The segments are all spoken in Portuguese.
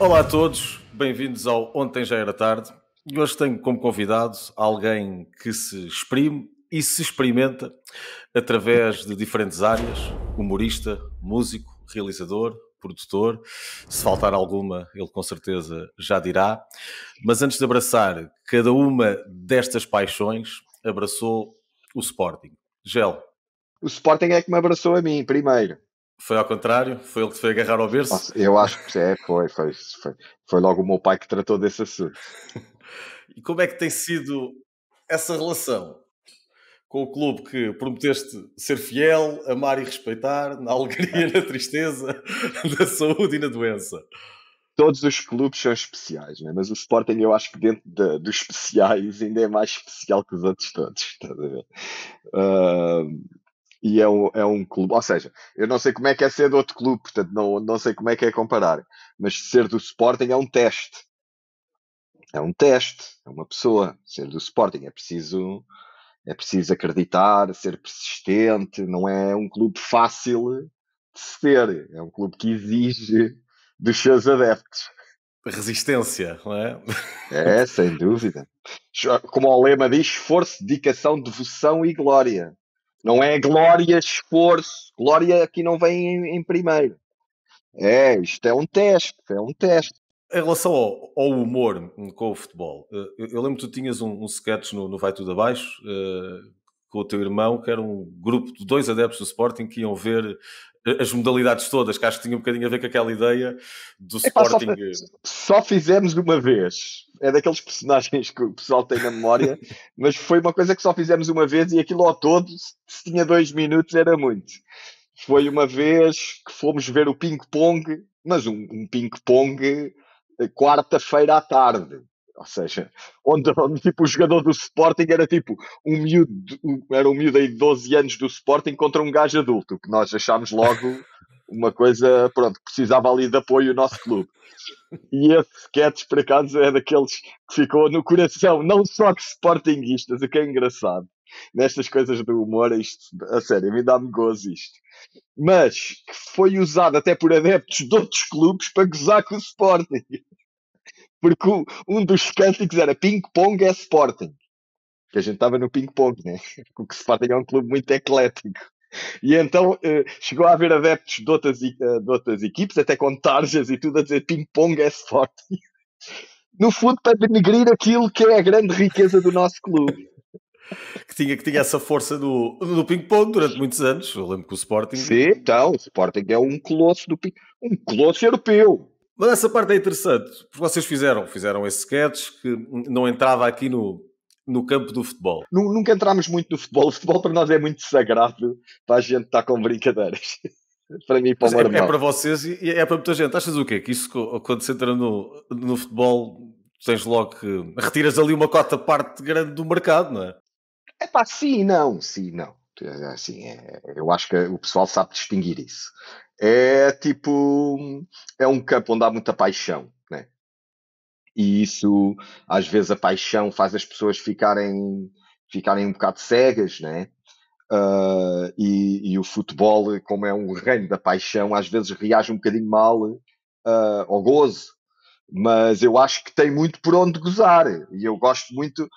Olá a todos, bem-vindos ao Ontem Já Era Tarde. E hoje tenho como convidado alguém que se exprime e se experimenta através de diferentes áreas: humorista, músico, realizador, produtor. Se faltar alguma, ele com certeza já dirá. Mas antes de abraçar cada uma destas paixões, abraçou o Sporting. Gel, O Sporting é que me abraçou a mim primeiro. foi ao contrário? Foi ele que te foi agarrar ao berço? Eu acho que foi logo o meu pai que tratou desse assunto. E como é que tem sido essa relação com o clube que prometeste ser fiel, amar e respeitar, na alegria, na tristeza, na saúde e na doença? Todos os clubes são especiais, né? Mas o Sporting eu acho que dentro dos especiais ainda é mais especial que os outros todos. Estás a ver? Ah, e é um clube, ou seja, eu não sei como é que é ser de outro clube, portanto não sei como é que é comparar, mas ser do Sporting é um teste. É um teste, é uma pessoa. Ser do Sporting é preciso acreditar, ser persistente, não é um clube fácil de ser, é um clube que exige dos seus adeptos. Resistência, não é? É, sem dúvida. Como o lema diz, esforço, dedicação, devoção e glória. Não é glória, esforço. Glória aqui não vem em primeiro. Isto é um teste, é um teste. Em relação ao humor com o futebol, eu lembro que tu tinhas um sketch no Vai Tudo Abaixo, com o teu irmão, que era um grupo de dois adeptos do Sporting que iam ver as modalidades todas, que acho que tinha um bocadinho a ver com aquela ideia do Epá, só, Sporting. só fizemos de uma vez. É daqueles personagens que o pessoal tem na memória, mas foi uma coisa que só fizemos uma vez e aquilo ao todo, se tinha 2 minutos, era muito. Foi uma vez que fomos ver o ping-pong, mas um ping-pong quarta-feira à tarde. Ou seja, onde tipo, o jogador do Sporting era tipo era um miúdo aí de 12 anos do Sporting contra um gajo adulto, que nós achámos logo uma coisa, pronto, precisava ali de apoio o nosso clube. E esse sketch, por acaso, é daqueles que ficou no coração, não só de sportinguistas, o que é engraçado. Nestas coisas do humor, isto, a sério, me dá-me gozo isto. Mas que foi usado até por adeptos de outros clubes para gozar com o Sporting. Porque um dos cânticos era ping-pong é Sporting. Que a gente estava no ping-pong, né? Porque o Sporting é um clube muito eclético. E então chegou a haver adeptos de outras equipes, até com tarjas e tudo, a dizer ping-pong é Sporting. No fundo, para denegrir aquilo que é a grande riqueza do nosso clube. Que tinha essa força no ping-pong durante muitos anos. Eu lembro que o Sporting. Sim, então, o Sporting é um colosso um colosso europeu. Mas essa parte é interessante, porque vocês fizeram esse sketch que não entrava aqui no campo do futebol. Nunca entramos muito no futebol. O futebol para nós é muito sagrado para a gente estar com brincadeiras. Para mim, para o Mas meu é irmão. para vocês e é para muita gente. Achas o quê? Que isso, quando se entra no futebol, tens logo que retiras ali uma cota parte grande do mercado, não é? É pá, sim e não, sim e não. Assim, eu acho que o pessoal sabe distinguir isso. É tipo, é um campo onde há muita paixão, né? E isso, às vezes, a paixão faz as pessoas ficarem um bocado cegas, né? E o futebol, como é um reino da paixão, às vezes reage um bocadinho mal ao gozo. Mas eu acho que tem muito por onde gozar. E eu gosto muito,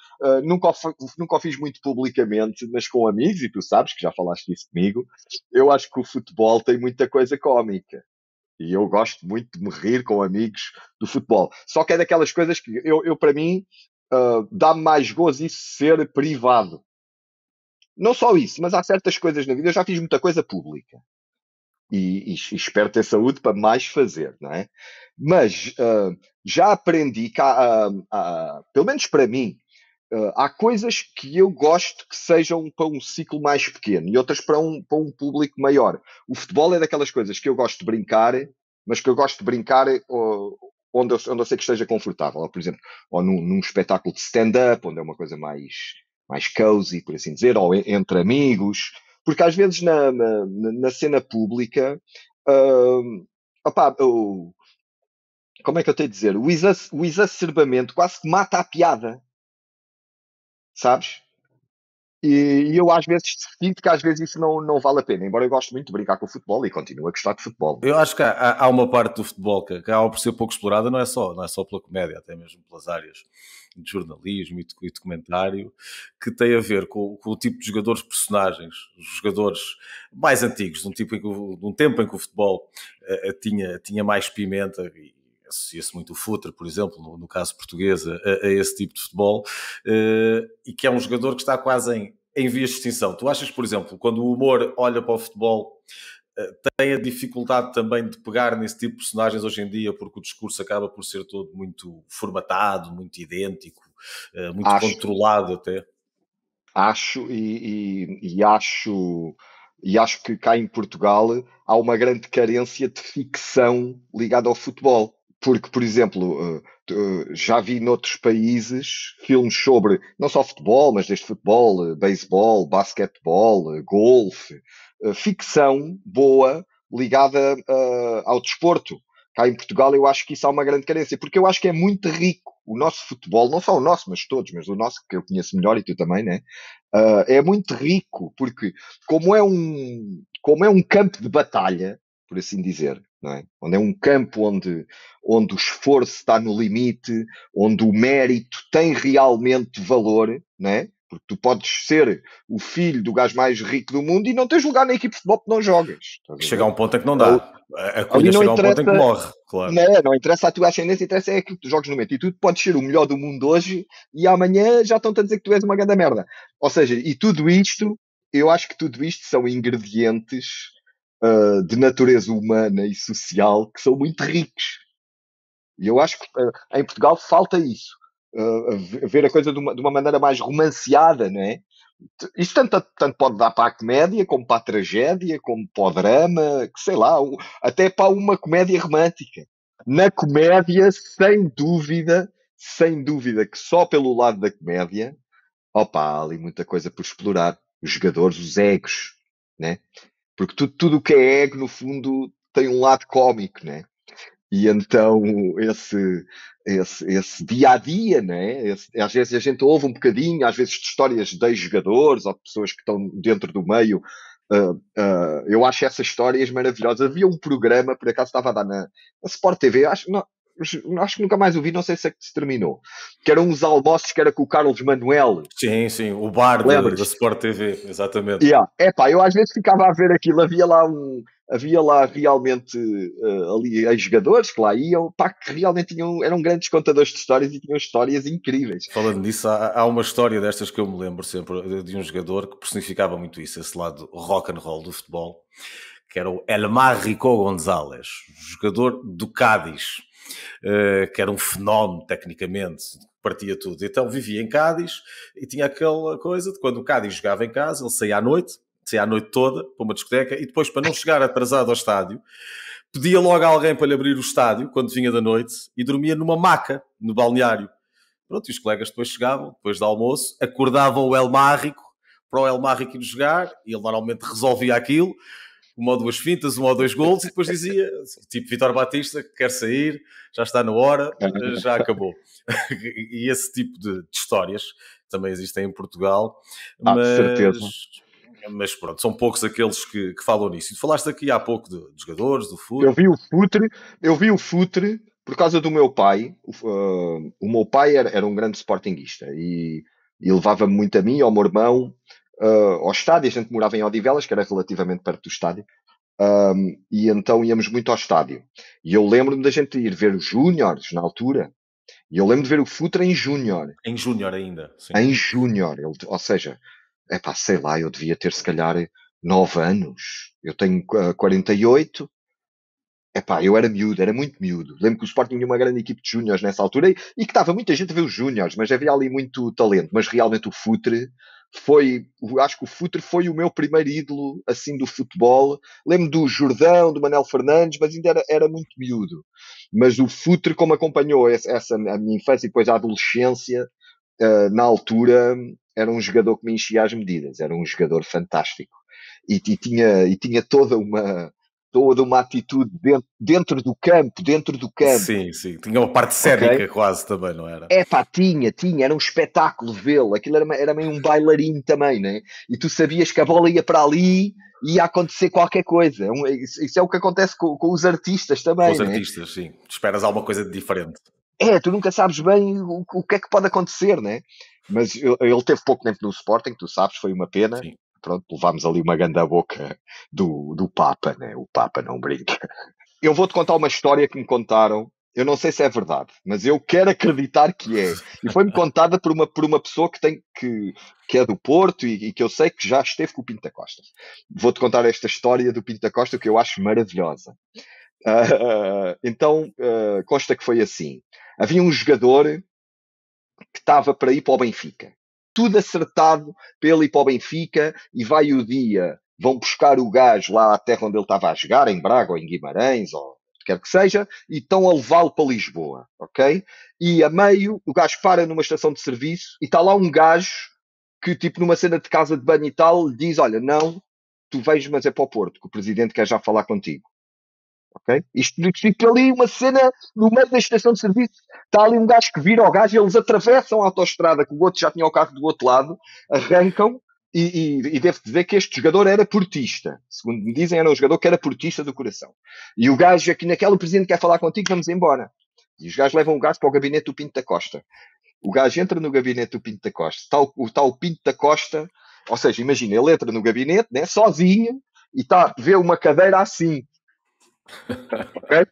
nunca o fiz muito publicamente, mas com amigos, e tu sabes que já falaste disso comigo, eu acho que o futebol tem muita coisa cómica. E eu gosto muito de me rir com amigos do futebol. Só que é daquelas coisas que para mim, dá-me mais gozo isso ser privado. Não só isso, mas há certas coisas na vida. Eu já fiz muita coisa pública. E espero ter saúde para mais fazer, não é? Mas já aprendi que pelo menos para mim, há coisas que eu gosto que sejam para um ciclo mais pequeno e outras para um público maior. O futebol é daquelas coisas que eu gosto de brincar, mas que eu gosto de brincar onde eu sei que esteja confortável. Ou, por exemplo, ou num espetáculo de stand-up, onde é uma coisa mais cozy, por assim dizer, ou entre amigos. Porque às vezes na cena pública, opá, como é que eu tenho de dizer? O exacerbamento quase que mata a piada, sabes? E eu às vezes sinto que às vezes isso não vale a pena, embora eu goste muito de brincar com o futebol e continuo a gostar de futebol. Eu acho que há uma parte do futebol que acaba por ser pouco explorada, não é só pela comédia, até mesmo pelas áreas de jornalismo e documentário, que tem a ver com o tipo de jogadores, personagens, os jogadores mais antigos, de um tempo em que o futebol tinha mais pimenta, e associa-se muito o futre, por exemplo, no caso português, a esse tipo de futebol, e que é um jogador que está quase em vias de extinção. Tu achas, por exemplo, quando o humor olha para o futebol, tem a dificuldade também de pegar nesse tipo de personagens hoje em dia, porque o discurso acaba por ser todo muito formatado, muito idêntico, muito Acho, controlado até. acho e acho que cá em Portugal há uma grande carência de ficção ligada ao futebol. Porque, por exemplo, já vi noutros países filmes sobre não só futebol, mas desde futebol, beisebol, basquetebol, golfe, ficção boa ligada ao desporto. Cá em Portugal eu acho que isso há uma grande carência, porque eu acho que é muito rico o nosso futebol, não só o nosso, mas todos, mas o nosso que eu conheço melhor e tu também, né? É muito rico, porque como é um campo de batalha, por assim dizer, não é? Onde é um campo onde o esforço está no limite, onde o mérito tem realmente valor, não é? Porque tu podes ser o filho do gajo mais rico do mundo e não tens lugar na equipe de futebol porque não jogas. Estás a Chega a ver? um ponto em que não Ali, dá. A ali cunha não chega a um ponto em que interessa, morre, claro. não interessa a tua ascendência, interessa é aquilo que tu jogas no momento. E tu podes ser o melhor do mundo hoje e amanhã já estão-te a dizer que tu és uma grande merda. Ou seja, e tudo isto, eu acho que tudo isto são ingredientes de natureza humana e social que são muito ricos. E eu acho que em Portugal falta isso. Ver a coisa de uma maneira mais romanceada, não é? Isto tanto pode dar para a comédia, como para a tragédia, como para o drama, que sei lá, até para uma comédia romântica. Na comédia, sem dúvida, que só pelo lado da comédia, opa, há ali muita coisa por explorar. Os jogadores, os egos, né? Porque tudo o que é ego, no fundo, tem um lado cómico, né? E então esse dia a dia, né? Às vezes a gente ouve um bocadinho, às vezes de histórias de ex-jogadores ou de pessoas que estão dentro do meio. Eu acho essas histórias maravilhosas. Havia um programa, por acaso estava a dar na Sport TV, acho que nunca mais o vi, não sei se é que se terminou, que eram uns almoços que era com o Carlos Manuel, Sim, sim, o bar da lembras? Sport TV, exatamente. Yeah. Epá, eu às vezes ficava a ver aquilo, havia lá realmente ali ex-jogadores que lá iam, pá, que realmente eram grandes contadores de histórias e tinham histórias incríveis. Falando nisso, há uma história destas que eu me lembro sempre de um jogador que personificava muito isso, esse lado rock and roll do futebol, que era o Elmar Rico González, jogador do Cádiz, que era um fenómeno tecnicamente, partia tudo. Então vivia em Cádiz e tinha aquela coisa de quando o Cádiz jogava em casa, ele saía à noite toda para uma discoteca e depois, para não chegar atrasado ao estádio, pedia logo a alguém para lhe abrir o estádio quando vinha da noite e dormia numa maca no balneário. Pronto, e os colegas depois chegavam, depois do almoço, acordavam o El Márrico para o El Márrico ir jogar e ele normalmente resolvia aquilo, uma ou duas fintas, um ou dois gols e depois dizia, tipo Vitor Batista, que quer sair, já está na hora, já acabou. E esse tipo de histórias também existem em Portugal, De certeza. mas pronto, são poucos aqueles que falam nisso. E tu falaste aqui há pouco de jogadores, do Eu futebol. vi o futre, eu vi o futre por causa do meu pai. O meu pai era um grande sportinguista e levava-me muito a mim e ao meu irmão ao estádio. A gente morava em Odivelas, que era relativamente perto do estádio. E então íamos muito ao estádio. E eu lembro-me da gente ir ver os Júniores na altura. E eu lembro de ver o Futre em Júnior. Em Júnior ainda, sim. Em Júnior. Ou seja, sei lá, eu devia ter se calhar 9 anos. Eu tenho 48. Eu era miúdo, era muito miúdo. Lembro que o Sporting tinha uma grande equipe de júniores nessa altura e que estava muita gente a ver os júniores, mas havia ali muito talento. Mas realmente o Futre acho que o Futre foi o meu primeiro ídolo assim do futebol. Lembro do Jordão, do Manel Fernandes, mas ainda era muito miúdo. Mas o Futre, como acompanhou essa a minha infância e depois a adolescência, na altura era um jogador que me enchia as medidas, era um jogador fantástico e tinha toda toda uma atitude dentro do campo, Sim, sim. Tinha uma parte ok? cénica quase também, não era? É pá, tinha, era um espetáculo vê-lo, aquilo era meio um bailarino também, né? E tu sabias que a bola ia para ali e ia acontecer qualquer coisa. Isso é o que acontece com os artistas Com também, os né? artistas, sim. Esperas alguma coisa de diferente. Tu nunca sabes bem o que é que pode acontecer, né? Mas ele teve pouco tempo no Sporting, tu sabes, foi uma pena. Sim. Pronto, levámos ali uma grande boca do Papa, né? O Papa não brinca. Eu vou-te contar uma história que me contaram. Eu não sei se é verdade, mas eu quero acreditar que é. E foi-me contada por uma pessoa que é do Porto e que eu sei que já esteve com o Pinto da Costa. Vou-te contar esta história do Pinto da Costa que eu acho maravilhosa. Consta que foi assim. Havia um jogador que estava para ir para o Benfica. Tudo acertado para ele ir para o Benfica e vai o dia, vão buscar o gajo lá à terra onde ele estava a jogar, em Braga ou em Guimarães, ou quer que seja, e estão a levá-lo para Lisboa, ok? E a meio, o gajo para numa estação de serviço e está lá um gajo que, tipo, numa cena de casa de banho e tal, diz, olha, não, tu vens, mas é para o Porto, que o presidente quer já falar contigo. Ok? Isto fica ali uma cena no meio da estação de serviço. Está ali um gajo que vira ao gajo e eles atravessam a autoestrada, que o outro já tinha o carro do outro lado, arrancam. E devo dizer que este jogador era portista. Segundo me dizem, era um jogador que era portista do coração. E o gajo aqui naquela, o presidente quer falar contigo, vamos embora. E os gajos levam o gajo para o gabinete do Pinto da Costa. O gajo entra no gabinete do Pinto da Costa. Está o Pinto da Costa, ou seja, imagina, ele entra no gabinete, né, sozinho, e vê uma cadeira assim. Ok?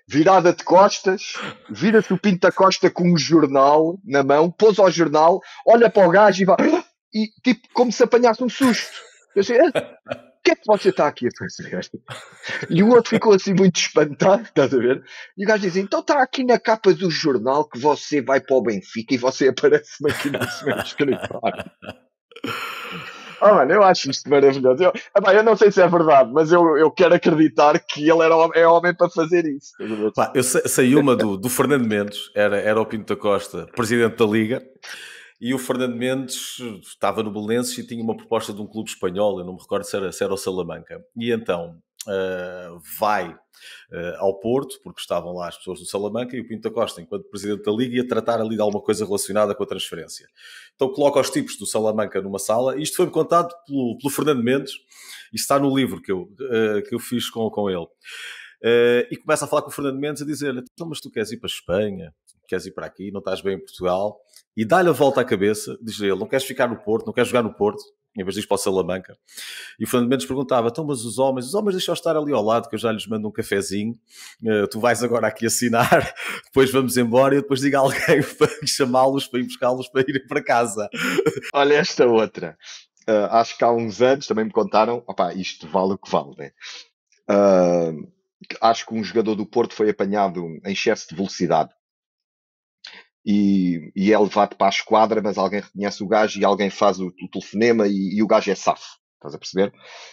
Virada de costas, vira-se o Pinto da Costa com um jornal na mão, pôs ao jornal, olha para o gajo e vai. E tipo, como se apanhasse um susto. Eu sei, o que é que você está aqui a fazer? E o outro ficou assim muito espantado, estás a ver? E o gajo diz, então está aqui na capa do jornal que você vai para o Benfica e você aparece-me aqui no meu escritório. Mano, eu acho isto maravilhoso. Eu não sei se é verdade, mas eu quero acreditar que ele é homem para fazer isso. Pá, eu sei uma do Fernando Mendes, era o Pinto da Costa, presidente da Liga, e o Fernando Mendes estava no Belenenses e tinha uma proposta de um clube espanhol, eu não me recordo se era o Salamanca. E então vai ao Porto, porque estavam lá as pessoas do Salamanca, e o Pinto da Costa, enquanto presidente da Liga, ia tratar ali de alguma coisa relacionada com a transferência. Então coloca os tipos do Salamanca numa sala, e isto foi-me contado pelo Fernando Mendes, e está no livro que eu fiz com ele. E começa a falar com o Fernando Mendes a dizer-lhe, então, mas tu queres ir para a Espanha, queres ir para aqui, não estás bem em Portugal, e dá-lhe a volta à cabeça, diz-lhe ele, não queres ficar no Porto, não queres jogar no Porto, em vez de ir para o Salamanca. E o Fernando Mendes perguntava, então, mas os homens deixam estar ali ao lado, que eu já lhes mando um cafezinho, tu vais agora aqui assinar, depois vamos embora, e depois diga a alguém para chamá-los, para ir buscá-los, para irem para casa. Olha esta outra. Acho que há uns anos também me contaram, opá, isto vale o que vale, né? Acho que um jogador do Porto foi apanhado em excesso de velocidade e é levado para a esquadra, mas alguém reconhece o gajo e alguém faz o telefonema e o gajo é safo, estás a perceber?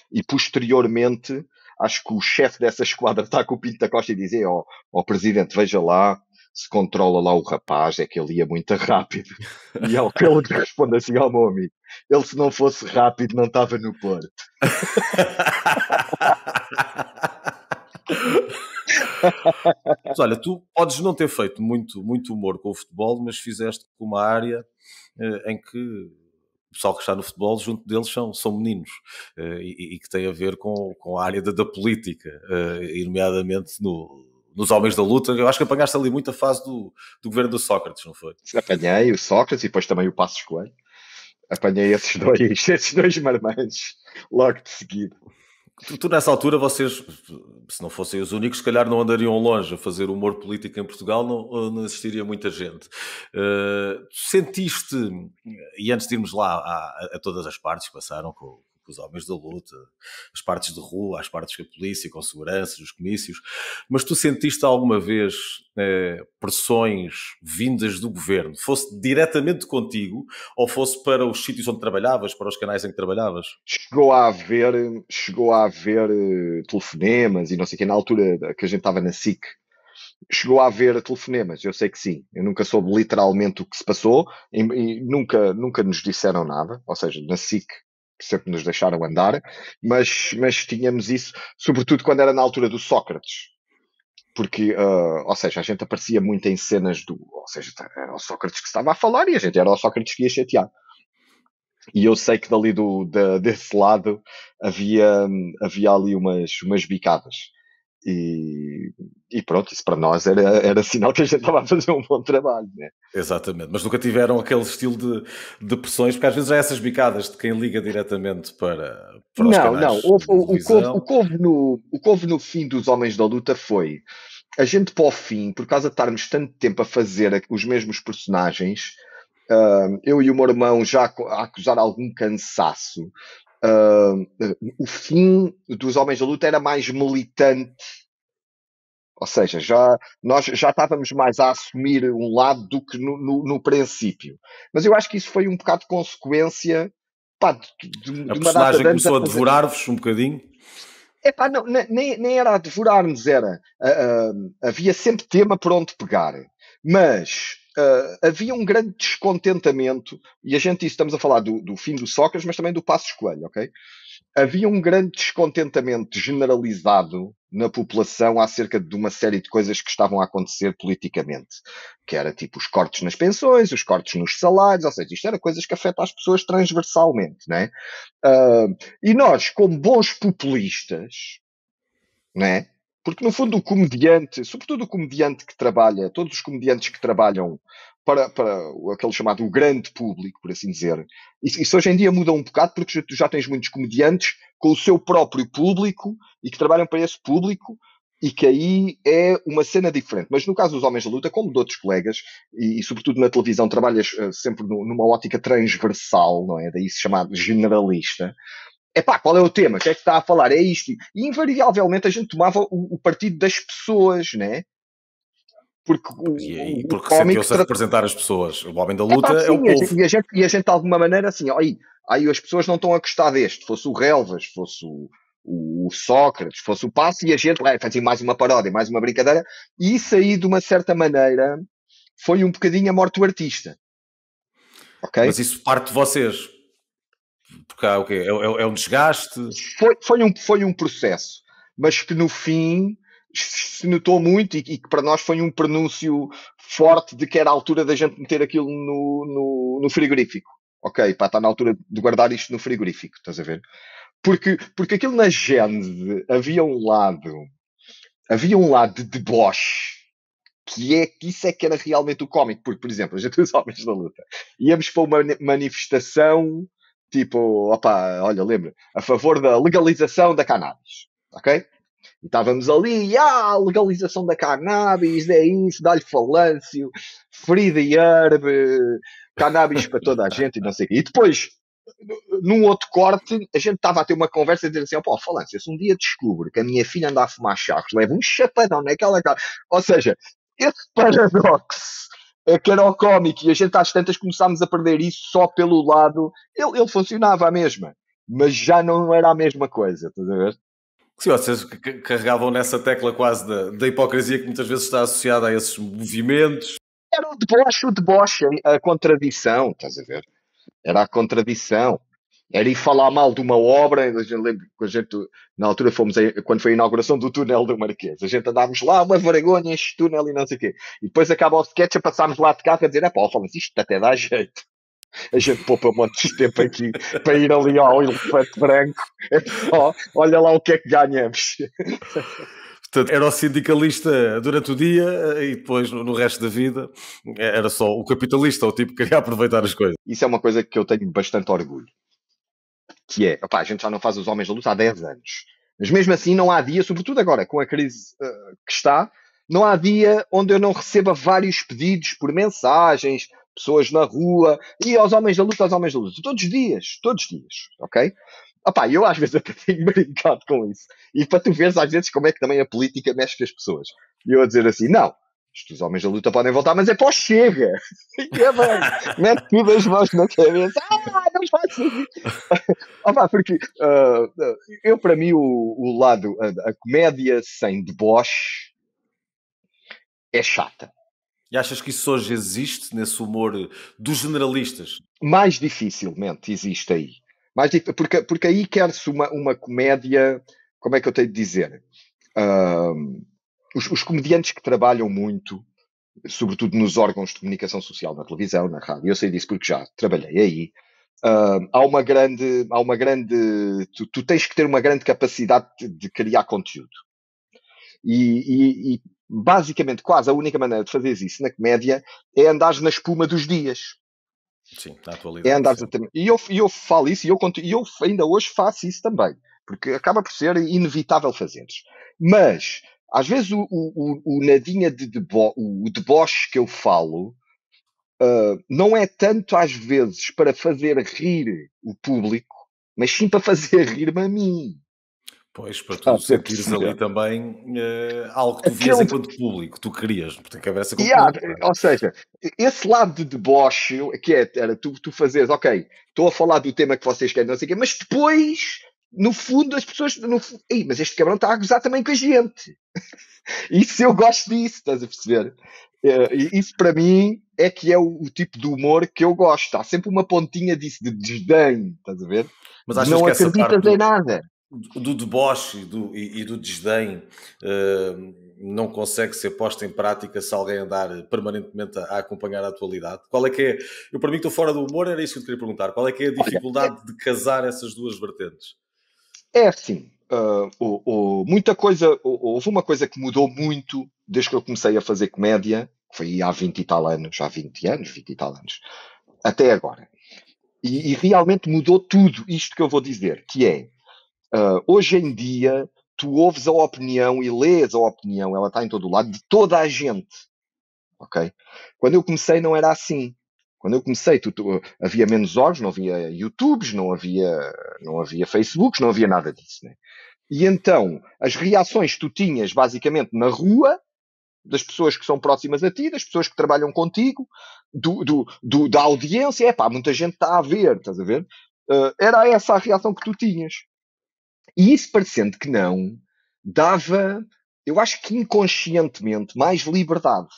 E posteriormente, acho que o chefe dessa esquadra está com o Pinto da Costa e diz, ó presidente, veja lá, se controla lá o rapaz, é que ele ia muito rápido. E é o que ele responde assim ao meu amigo, ele se não fosse rápido não estava no Porto. Mas olha, tu podes não ter feito muito humor com o futebol, mas fizeste com uma área em que o pessoal que está no futebol, junto deles são meninos, e que tem a ver com a área da política, e nomeadamente nos Homens da Luta. Eu acho que apanhaste ali muita fase do governo do Sócrates, não foi? Apanhei o Sócrates e depois também o Passos Coelho. Apanhei esses dois marmanjos logo de seguida. Tu nessa altura, vocês, se não fossem os únicos, se calhar não andariam longe a fazer humor político em Portugal, não existiria muita gente. Sentiste, e antes de irmos lá a todas as partes que passaram com os Homens da Luta, as partes de rua, as partes com a polícia, com seguranças, os comícios, mas tu sentiste alguma vez pressões vindas do governo, fosse diretamente contigo ou fosse para os sítios onde trabalhavas, para os canais em que trabalhavas? Chegou a haver telefonemas e não sei o que, na altura que a gente estava na SIC, chegou a haver telefonemas, eu sei que sim. Eu nunca soube literalmente o que se passou e nunca nos disseram nada. Ou seja, na SIC que sempre nos deixaram andar, mas tínhamos isso, sobretudo quando era na altura do Sócrates. Porque, ou seja, a gente aparecia muito em cenas ou seja, era o Sócrates que estava a falar e a gente era o Sócrates que ia chatear. E eu sei que dali desse lado havia ali umas bicadas. E pronto, isso para nós era sinal que a gente estava a fazer um bom trabalho, né? Exatamente, mas nunca tiveram aquele estilo de pressões, porque às vezes há essas bicadas de quem liga diretamente para os Não, canais não. de televisão. O que houve no fim dos Homens da Luta foi a gente para o fim, por causa de estarmos tanto tempo a fazer os mesmos personagens, eu e o meu irmão já a acusar algum cansaço. O fim dos Homens da Luta era mais militante, ou seja, nós já estávamos mais a assumir um lado do que no princípio. Mas eu acho que isso foi um bocado de consequência, pá, A de uma data personagem de anos a começou a fazer. devorar-vos um bocadinho. Epá, não, nem era a devorar-nos, havia sempre tema por onde pegar, mas havia um grande descontentamento, e a gente estamos a falar do fim do Sócrates, mas também do Passos Coelho, ok? Havia um grande descontentamento generalizado na população acerca de uma série de coisas que estavam a acontecer politicamente, que era tipo os cortes nas pensões, os cortes nos salários, ou seja, isto era coisas que afetam as pessoas transversalmente, né? E nós, como bons populistas, né? Porque no fundo o comediante, sobretudo o comediante que trabalha, todos os comediantes que trabalham para aquele chamado o grande público, por assim dizer, isso hoje em dia muda um bocado porque tu já tens muitos comediantes com o seu próprio público e que trabalham para esse público e que aí é uma cena diferente. Mas no caso dos Homens da Luta, como de outros colegas, e sobretudo na televisão, trabalhas sempre numa ótica transversal, não é? Daí se chamado generalista. Epá, qual é o tema? O que é que está a falar? É isto. E invariavelmente a gente tomava o partido das pessoas, né? Porque E o porque cómico. sentiu-se a representar as pessoas. O homem da Epá, luta é o sim, povo. e a gente de alguma maneira assim, aí as pessoas não estão a gostar deste. Fosse o Relvas, fosse o Sócrates, fosse o Passo, e a gente fazia mais uma paródia, mais uma brincadeira. E isso aí, de uma certa maneira, foi um bocadinho a morte do artista. Ok? Mas isso parte de vocês. Porque há o quê? É um desgaste. Foi um processo, mas que no fim se notou muito e que para nós foi um prenúncio forte de que era a altura da gente meter aquilo no frigorífico. Ok, pá, está na altura de guardar isto no frigorífico, estás a ver? Porque aquilo na Gênese havia um lado de deboche que isso é que era realmente o cómico, porque, por exemplo, a gente os Homens da Luta íamos para uma manifestação tipo, opá, olha, lembra, a favor da legalização da cannabis, ok? E estávamos ali, legalização da cannabis, é isso, dá-lhe falâncio, free the herb, cannabis para toda a gente e não sei o quê. E depois, num outro corte, a gente estava a ter uma conversa e dizer assim, pô, falância, se um dia descubro que a minha filha anda a fumar charros, leva um chapadão naquela cara. Ou seja, esse paradoxo é que era o cómico e a gente às tantas começámos a perder isso só pelo lado. Ele funcionava a mesma, mas já não era a mesma coisa, estás a ver? Sim, vocês carregavam nessa tecla quase da hipocrisia que muitas vezes está associada a esses movimentos. Era o deboche, a contradição, estás a ver? Era a contradição. Era ir falar mal de uma obra. Eu lembro que a gente, na altura, quando foi a inauguração do túnel do Marquês. A gente andávamos lá, uma vergonha, este túnel e não sei o quê. E depois acaba o sketch a passarmos lá de carro a dizer: pá, fala isto até dá jeito. A gente poupa um monte de tempo aqui para ir ali ao elefante branco. É só, olha lá o que é que ganhamos. Portanto, era o sindicalista durante o dia e depois no resto da vida era só o capitalista, o tipo que queria aproveitar as coisas. Isso é uma coisa que eu tenho bastante orgulho. Que é, opá, a gente já não faz os Homens da Luta há 10 anos. Mas mesmo assim não há dia, sobretudo agora com a crise que está, não há dia onde eu não receba vários pedidos por mensagens, pessoas na rua, e aos Homens da Luta, todos os dias, ok? Opá, eu às vezes até tenho brincado com isso. E para tu veres às vezes como é que também a política mexe com as pessoas. E eu a dizer assim, não, os Homens da Luta podem voltar, mas é para o Chega. E é bem, mete tudo as mãos na cabeça. Não faço isso. Opa, porque eu, para mim, o lado, a comédia sem deboche é chata. E achas que isso hoje existe nesse humor dos generalistas? Mais dificilmente existe aí. Porque aí quer-se uma comédia, como é que eu tenho de dizer? Ahm, os comediantes que trabalham muito, sobretudo nos órgãos de comunicação social, na televisão, na rádio, eu sei disso porque já trabalhei aí. Tu tens que ter uma grande capacidade de criar conteúdo. E basicamente, quase a única maneira de fazer isso na comédia é andares na espuma dos dias. Sim, na É atualidade, andares sim. e eu falo isso e eu ainda hoje faço isso também, porque acaba por ser inevitável fazeres. Mas, às vezes, o nadinha o deboche que eu falo não é tanto às vezes para fazer rir o público, mas sim para fazer rir-me a mim. Pois, para tu Estás a sentires ali perceber? também algo que tu vias Aquele, enquanto público, tu querias, tem que haver essa yeah, componente, não é? ou seja, esse lado de deboche, que era tu fazeres, ok, estou a falar do tema que vocês querem, não sei o quê, mas depois, no fundo, as pessoas, ei, mas este cabrão está a gozar também com a gente. Isso eu gosto disso, estás a perceber? E isso para mim é que é o tipo de humor que eu gosto. Há sempre uma pontinha disso, de desdém, estás a ver? Mas De achas não que essa parte acreditas em nada. do deboche e do desdém não consegue ser posta em prática se alguém andar permanentemente a acompanhar a atualidade? Qual é que é? Eu, para mim, que estou fora do humor, era isso que eu te queria perguntar. Qual é que é a Olha, dificuldade de casar essas duas vertentes? é assim. Muita coisa, houve uma coisa que mudou muito desde que eu comecei a fazer comédia, que foi há 20 e tal anos, há 20 anos, 20 e tal anos, até agora. E realmente mudou tudo isto que eu vou dizer, que é, hoje em dia, tu ouves a opinião e lês a opinião, ela está em todo o lado, de toda a gente, ok? Quando eu comecei não era assim. Quando eu comecei, havia menos órgãos, não havia YouTubes, não havia Facebooks, não havia nada disso, né? E então, as reações que tu tinhas, basicamente, na rua, das pessoas que são próximas a ti, das pessoas que trabalham contigo, da audiência, é pá, muita gente está a ver, estás a ver? Era essa a reação que tu tinhas. E isso, parecendo que não, dava, eu acho que inconscientemente, mais liberdade.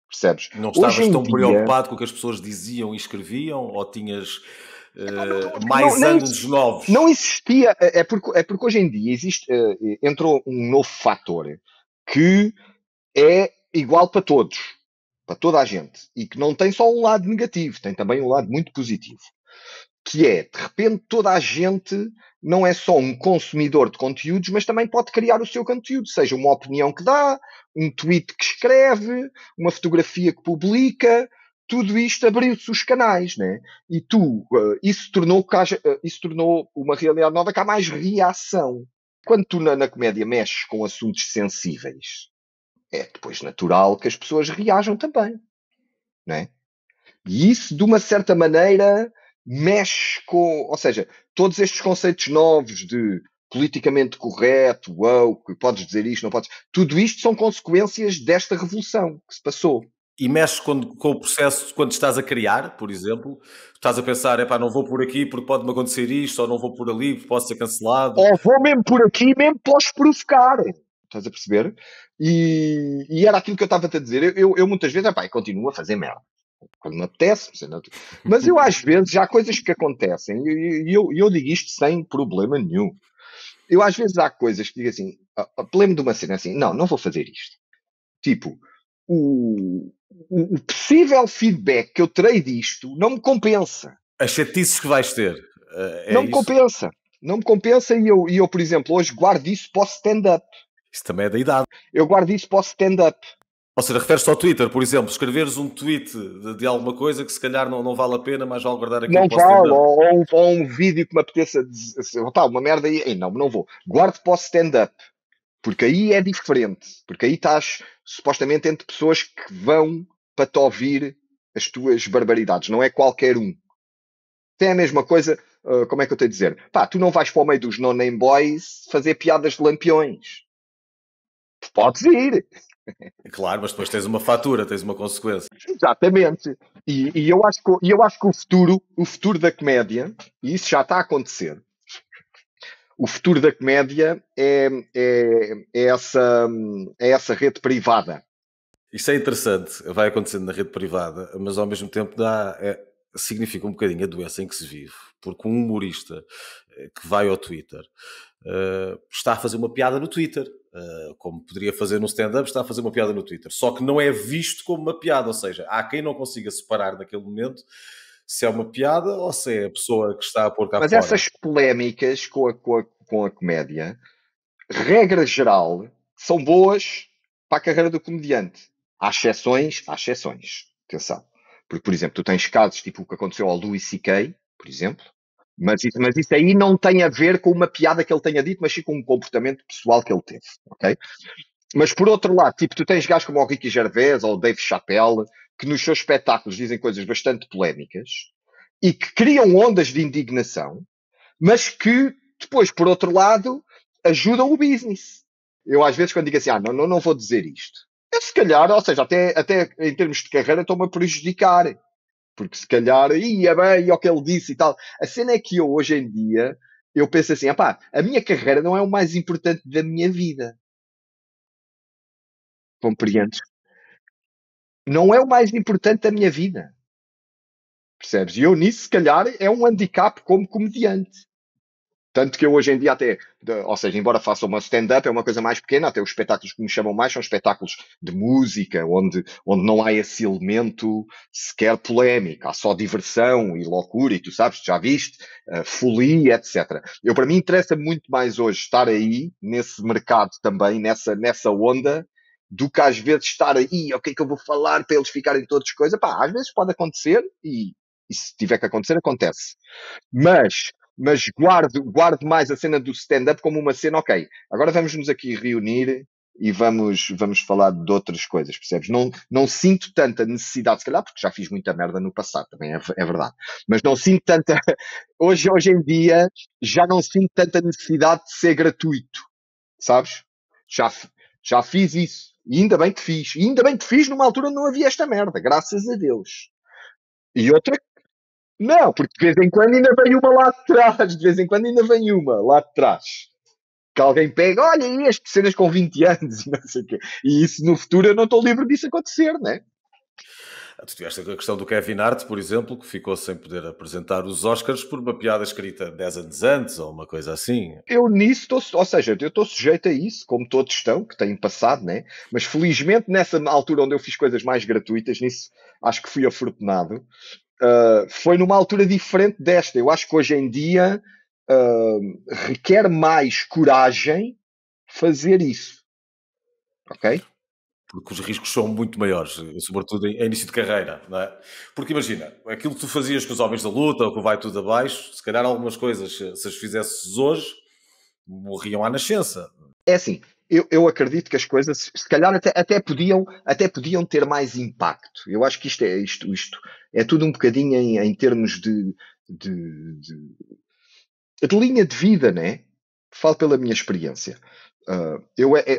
Percebes? Não Hoje estavas em tão dia, preocupado com o que as pessoas diziam e escreviam, ou tinhas epá, porque mais ângulos não novos? existia, é porque hoje em dia entrou um novo fator que é igual para todos, para toda a gente, e que não tem só um lado negativo, tem também um lado muito positivo, que é, de repente, toda a gente não é só um consumidor de conteúdos, mas também pode criar o seu conteúdo, seja uma opinião que dá, um tweet que escreve, uma fotografia que publica, tudo isto abriu-se os canais, né? E isso tornou uma realidade nova que há mais reação. Quando tu na comédia mexes com assuntos sensíveis, é depois natural que as pessoas reajam também, né? E isso, de uma certa maneira, mexe com. Ou seja, todos estes conceitos novos de politicamente correto, woke, podes dizer isto, não podes. Tudo isto são consequências desta revolução que se passou. E mexes com o processo quando estás a criar, por exemplo, estás a pensar, epá, não vou por aqui porque pode-me acontecer isto, ou não vou por ali porque pode ser cancelado. Ou vou mesmo por aqui, mesmo podes provocar. Estás a perceber? E era aquilo que eu estava a dizer. Eu muitas vezes, epá, continuo a fazer merda. Quando me apetece, mas eu às vezes já há coisas que acontecem, e eu digo isto sem problema nenhum. Eu às vezes há coisas que digo assim, lembro de uma cena assim, não vou fazer isto. Tipo, o possível feedback que eu terei disto não me compensa. As chatices que vais ter, é Não me isso? compensa. Não me compensa e eu, por exemplo, hoje guardo isso para o stand-up. Isso também é da idade. Eu guardo isso para o stand-up. Ou seja, refere-se ao Twitter, por exemplo, escreveres um tweet de alguma coisa que se calhar não vale a pena, mas vale guardar aquilo Não para o vale, stand-up. ou um vídeo que me apeteça, pá, uma merda aí, não vou. Guardo para o stand-up. Porque aí é diferente. Porque aí estás supostamente entre pessoas que vão para te ouvir as tuas barbaridades. Não é qualquer um. Tem a mesma coisa, como é que eu tenho a dizer? Pá, tu não vais para o meio dos no-name boys fazer piadas de lampiões. Tu podes ir. Claro, mas depois tens uma fatura, tens uma consequência. Exatamente. E eu acho que o futuro da comédia, e isso já está a acontecer, o futuro da comédia é essa rede privada. Isso é interessante, vai acontecendo na rede privada, mas ao mesmo tempo significa um bocadinho a doença em que se vive. porque um humorista que vai ao Twitter está a fazer uma piada no Twitter, como poderia fazer no stand-up, está a fazer uma piada no Twitter. Só que não é visto como uma piada, ou seja, há quem não consiga separar naquele momento se é uma piada ou se é a pessoa que está a pôr cá Mas fora. essas polémicas com a comédia, regra geral, são boas para a carreira do comediante. Há exceções, há exceções. Atenção. Porque, por exemplo, tu tens casos tipo o que aconteceu ao Louis C.K., por exemplo, mas isso aí não tem a ver com uma piada que ele tenha dito, mas sim com um comportamento pessoal que ele teve, ok? Mas por outro lado, tipo, tu tens gajos como o Ricky Gervais ou o Dave Chappelle, que nos seus espetáculos dizem coisas bastante polémicas e que criam ondas de indignação, mas que depois, por outro lado, ajudam o business. Eu às vezes quando digo assim, não vou dizer isto, eu se calhar, ou seja, até em termos de carreira estou-me a prejudicar, porque se calhar, ia bem, o que ele disse e tal. A cena é que eu, hoje em dia, eu penso assim, a minha carreira não é o mais importante da minha vida. Compreendes? Não é o mais importante da minha vida. Percebes? E eu nisso, se calhar, é um handicap como comediante. Tanto que eu hoje em dia até, ou seja, embora faça uma stand-up, é uma coisa mais pequena, até os espetáculos que me chamam mais são espetáculos de música, onde não há esse elemento sequer polémico, há só diversão e loucura, e tu sabes, já viste, folia, etc. Para mim interessa muito mais hoje estar aí, nesse mercado também, nessa onda, do que às vezes estar aí, o que é que eu vou falar para eles ficarem todos coisa. Pá, às vezes pode acontecer e se tiver que acontecer, acontece. Mas guardo mais a cena do stand-up como uma cena, ok, agora vamos nos aqui reunir e vamos falar de outras coisas, percebes? Não sinto tanta necessidade, se calhar, porque já fiz muita merda no passado, também é verdade, mas não sinto tanta, hoje em dia, já não sinto tanta necessidade de ser gratuito, sabes? Já, já fiz isso, e ainda bem que fiz numa altura onde não havia esta merda, graças a Deus. E outra não, porque de vez em quando ainda vem uma lá de trás, de vez em quando ainda vem uma lá de trás. Que alguém pega, olha, e as cenas com 20 anos e não sei o quê. E isso no futuro eu não estou livre disso acontecer, né? Tu tiveste a questão do Kevin Hart, por exemplo, que ficou sem poder apresentar os Oscars por uma piada escrita 10 anos antes ou uma coisa assim. Eu nisso estou, ou seja, eu estou sujeito a isso, como todos estão, que têm passado, né? Mas felizmente nessa altura onde eu fiz coisas mais gratuitas, nisso acho que fui afortunado. Foi numa altura diferente desta. Eu acho que hoje em dia requer mais coragem fazer isso. Ok? Porque os riscos são muito maiores, sobretudo em início de carreira, não é? Porque imagina, aquilo que tu fazias com os Homens da Luta, ou que vai tudo abaixo, se calhar algumas coisas, se as fizesses hoje, morriam à nascença. É assim, eu acredito que as coisas, se calhar, até podiam ter mais impacto. Eu acho que isto é tudo um bocadinho em termos de linha de vida, né? Falo pela minha experiência.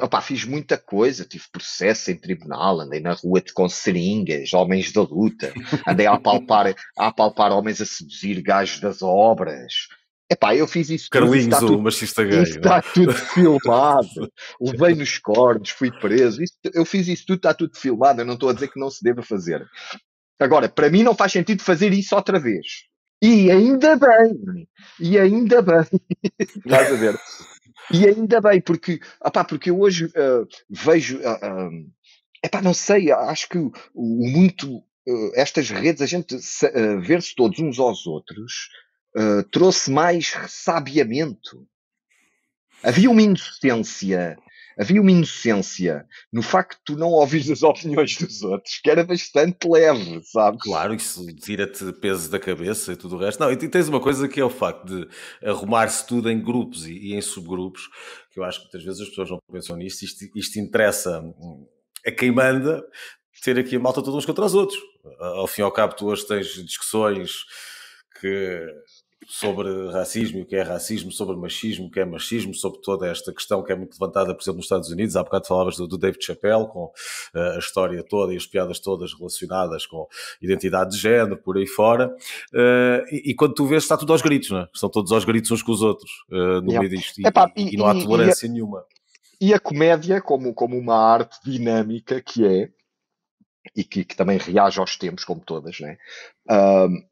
Opá, fiz muita coisa, tive processo em tribunal, andei na rua com seringas, homens da luta, andei a apalpar homens a seduzir gajos das obras. Epá, eu fiz isso tudo, Carlinhos, o machista isso gay, não é? está tudo filmado. Levei nos cornos, fui preso. Eu fiz isso tudo, está tudo filmado. Eu não estou a dizer que não se deva fazer. Agora, para mim não faz sentido fazer isso outra vez. E ainda bem, e ainda bem, estás a ver? E ainda bem, porque eu hoje vejo, epá, não sei, acho que muito, estas redes, a gente ver-se todos uns aos outros, trouxe mais ressabiamento. Havia uma inocência, havia uma inocência no facto de tu não ouvires as opiniões dos outros, que era bastante leve, sabes? Claro, isso tira-te peso da cabeça e tudo o resto. Não, e tens uma coisa que é o facto de arrumar-se tudo em grupos e em subgrupos, que eu acho que muitas vezes as pessoas não pensam nisto. Isto interessa a quem manda ter aqui a malta todos uns contra os outros. Ao fim e ao cabo, tu hoje tens discussões que sobre racismo, o que é racismo, sobre machismo, o que é machismo, sobre toda esta questão que é muito levantada, por exemplo, nos Estados Unidos. Há bocado falavas do Dave Chappelle, com a história toda e as piadas todas relacionadas com identidade de género, por aí fora. E quando tu vês, está tudo aos gritos, não é? Estão todos aos gritos uns com os outros no Yeah. meio disto. Epá, E não há tolerância nenhuma. e a comédia, como uma arte dinâmica que é, e que também reage aos tempos, como todas, né?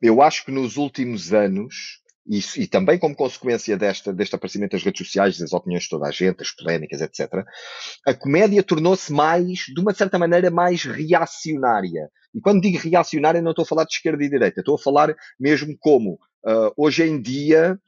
Eu acho que nos últimos anos Isso, e também como consequência deste aparecimento das redes sociais, das opiniões de toda a gente, das polémicas, etc., a comédia tornou-se mais, de uma certa maneira, mais reacionária. E quando digo reacionária, não estou a falar de esquerda e direita, estou a falar mesmo como, hoje em dia,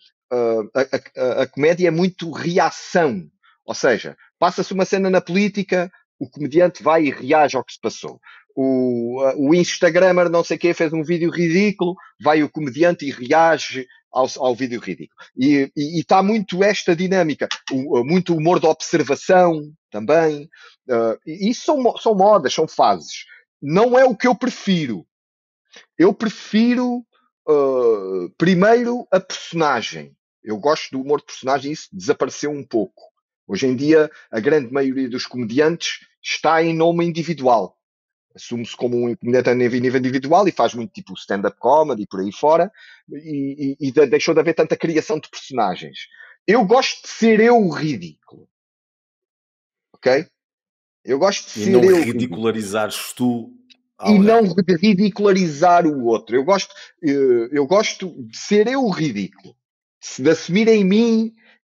a comédia é muito reação. Ou seja, passa-se uma cena na política, o comediante vai e reage ao que se passou. O Instagrammer, não sei o quê, fez um vídeo ridículo, vai o comediante e reage ao vídeo ridículo. E está muito esta dinâmica, muito humor de observação também. E isso são modas, são fases. Não é o que eu prefiro. Eu prefiro primeiro a personagem. Eu gosto do humor de personagem e isso desapareceu um pouco. Hoje em dia, a grande maioria dos comediantes está em nome individual. Assume-se como um comediante a nível individual e faz muito tipo stand-up comedy por aí fora e deixou de haver tanta criação de personagens. Eu gosto de ser eu o ridículo. Ok? Eu gosto de E ser não eu o ridículo. ridicularizares tu E alguém. não de ridicularizar o outro. Eu gosto de ser eu o ridículo. De assumir em mim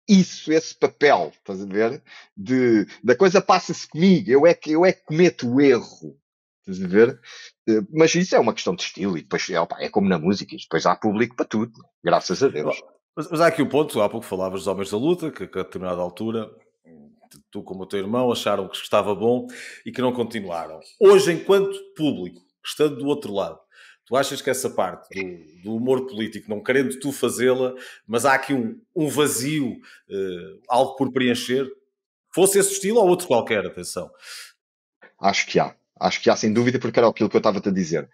isso, esse papel, estás a ver? Da coisa passa-se comigo, eu é que cometo o erro, estás a ver? Mas isso é uma questão de estilo e depois opa, é como na música, e depois há público para tudo, graças a Deus. Mas há aqui o ponto, há pouco falavas dos Homens da Luta, que a determinada altura, tu como o teu irmão, acharam que estava bom e que não continuaram. Hoje, enquanto público, estando do outro lado, tu achas que essa parte do humor político, não querendo tu fazê-la, mas há aqui um vazio, algo por preencher? Fosse esse estilo ou outro qualquer, atenção. Acho que há sem dúvida, porque era aquilo que eu estava-te a dizer.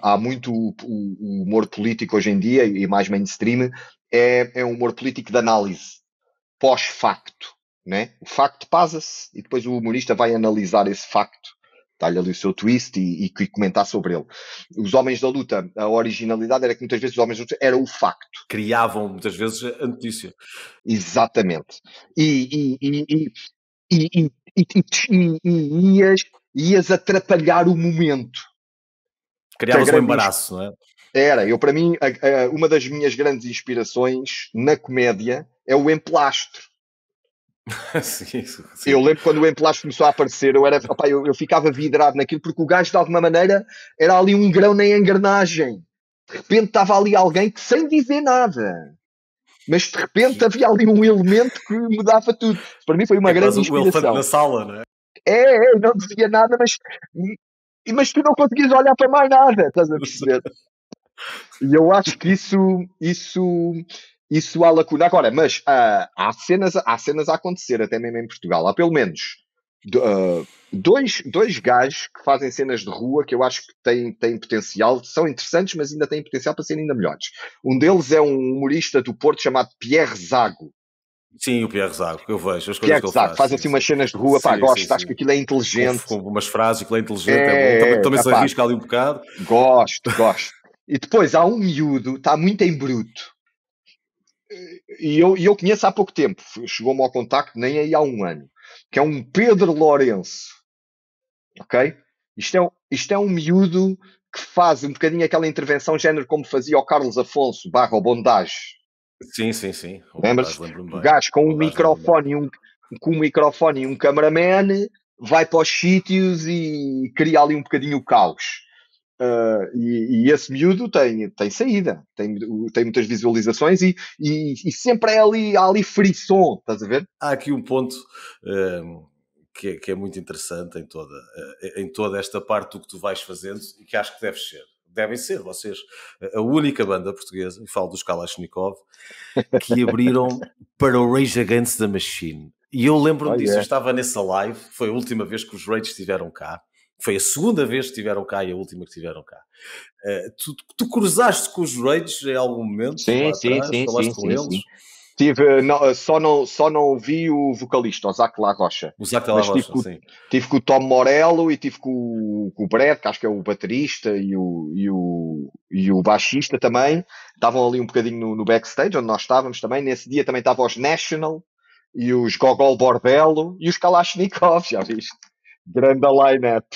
Há muito o humor político hoje em dia, e mais mainstream, é um humor político de análise, pós-facto. Né? O facto passa-se e depois o humorista vai analisar esse facto, dar-lhe ali o seu twist e comentar sobre ele. Os Homens da Luta, a originalidade era que muitas vezes os Homens da Luta era o facto. Criavam muitas vezes a notícia. Exatamente. E, e, e, e, ias atrapalhar o momento. Criavas um embaraço, não é? Eu para mim, uma das minhas grandes inspirações na comédia é o emplastro. Sim, sim. Eu lembro quando o emplastro começou a aparecer, eu ficava vidrado naquilo, porque o gajo de alguma maneira era ali um grão na engrenagem. De repente estava ali alguém que sem dizer nada. Mas de repente havia ali um elemento que mudava tudo. Para mim foi uma É grande quase o elefante inspiração. na sala, não é? Não dizia nada, mas tu não conseguias olhar para mais nada, estás a perceber? E eu acho que isso há lacuna. Agora, mas há cenas a acontecer, até mesmo em Portugal. Há pelo menos dois gajos que fazem cenas de rua que eu acho que têm potencial, são interessantes, mas ainda têm potencial para serem ainda melhores. Um deles é um humorista do Porto chamado Pierre Zago. Sim, o Pierre Zago, eu vejo as coisas Pierre que ele Zago faz. faz Sim, assim sim. umas cenas de rua, pá, Sim, sim, gosto, acho sim. que aquilo é inteligente. Com umas frases, que ele é inteligente, é bom. Também se Pá, arrisca ali um bocado. gosto. E depois há um miúdo, está muito em bruto. E eu conheço há pouco tempo, chegou-me ao contacto nem aí há um ano, que é um Pedro Lourenço, ok? Isto é um miúdo que faz um bocadinho aquela intervenção género como fazia o Carlos Afonso barra o Bondage. Sim, sim, sim. O Lembras? Bondage lembro-me O bem. gajo O Bondage lembro-me bem. com um microfone e um cameraman vai para os sítios e cria ali um bocadinho o caos. E esse miúdo tem saída, tem muitas visualizações e sempre há ali frisson, estás a ver? Há aqui um ponto que é muito interessante em toda esta parte do que tu vais fazendo e que acho que devem ser vocês a única banda portuguesa, e falo dos Kalashnikov, que abriram para o Rage Against the Machine. E eu lembro-me disso, eu estava nessa live, foi a última vez que os Rage estiveram cá, foi a segunda vez que estiveram cá e a última que estiveram cá. Tu cruzaste com os Rage em algum momento Sim, lá sim, atrás? sim, sim, Falaste com sim, eles? sim. Só não vi o vocalista, o Zac La Rocha, O Zac de la mas tive Rocha, com, sim. tive com o Tom Morello e tive com o Brad, que acho que é o baterista e o baixista também. Estavam ali um bocadinho no backstage, onde nós estávamos também. Nesse dia também estavam os National e os Gogol Bordello e os Kalashnikov, já viste? Grande line-up.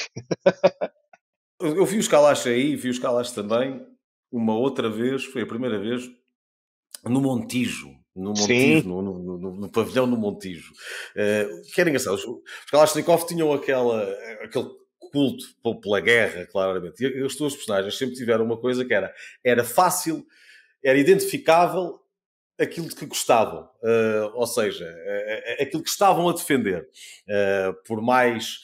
Eu vi os Kalash aí, vi os Kalash também, uma outra vez, foi a primeira vez, no Montijo. No Montijo, Sim. no pavilhão no Montijo. Que era engraçado. Os Kalashnikov tinham aquele culto pela guerra, claramente. E as duas personagens sempre tiveram uma coisa que era fácil, era identificável aquilo de que gostavam. Ou seja, aquilo que estavam a defender. Por mais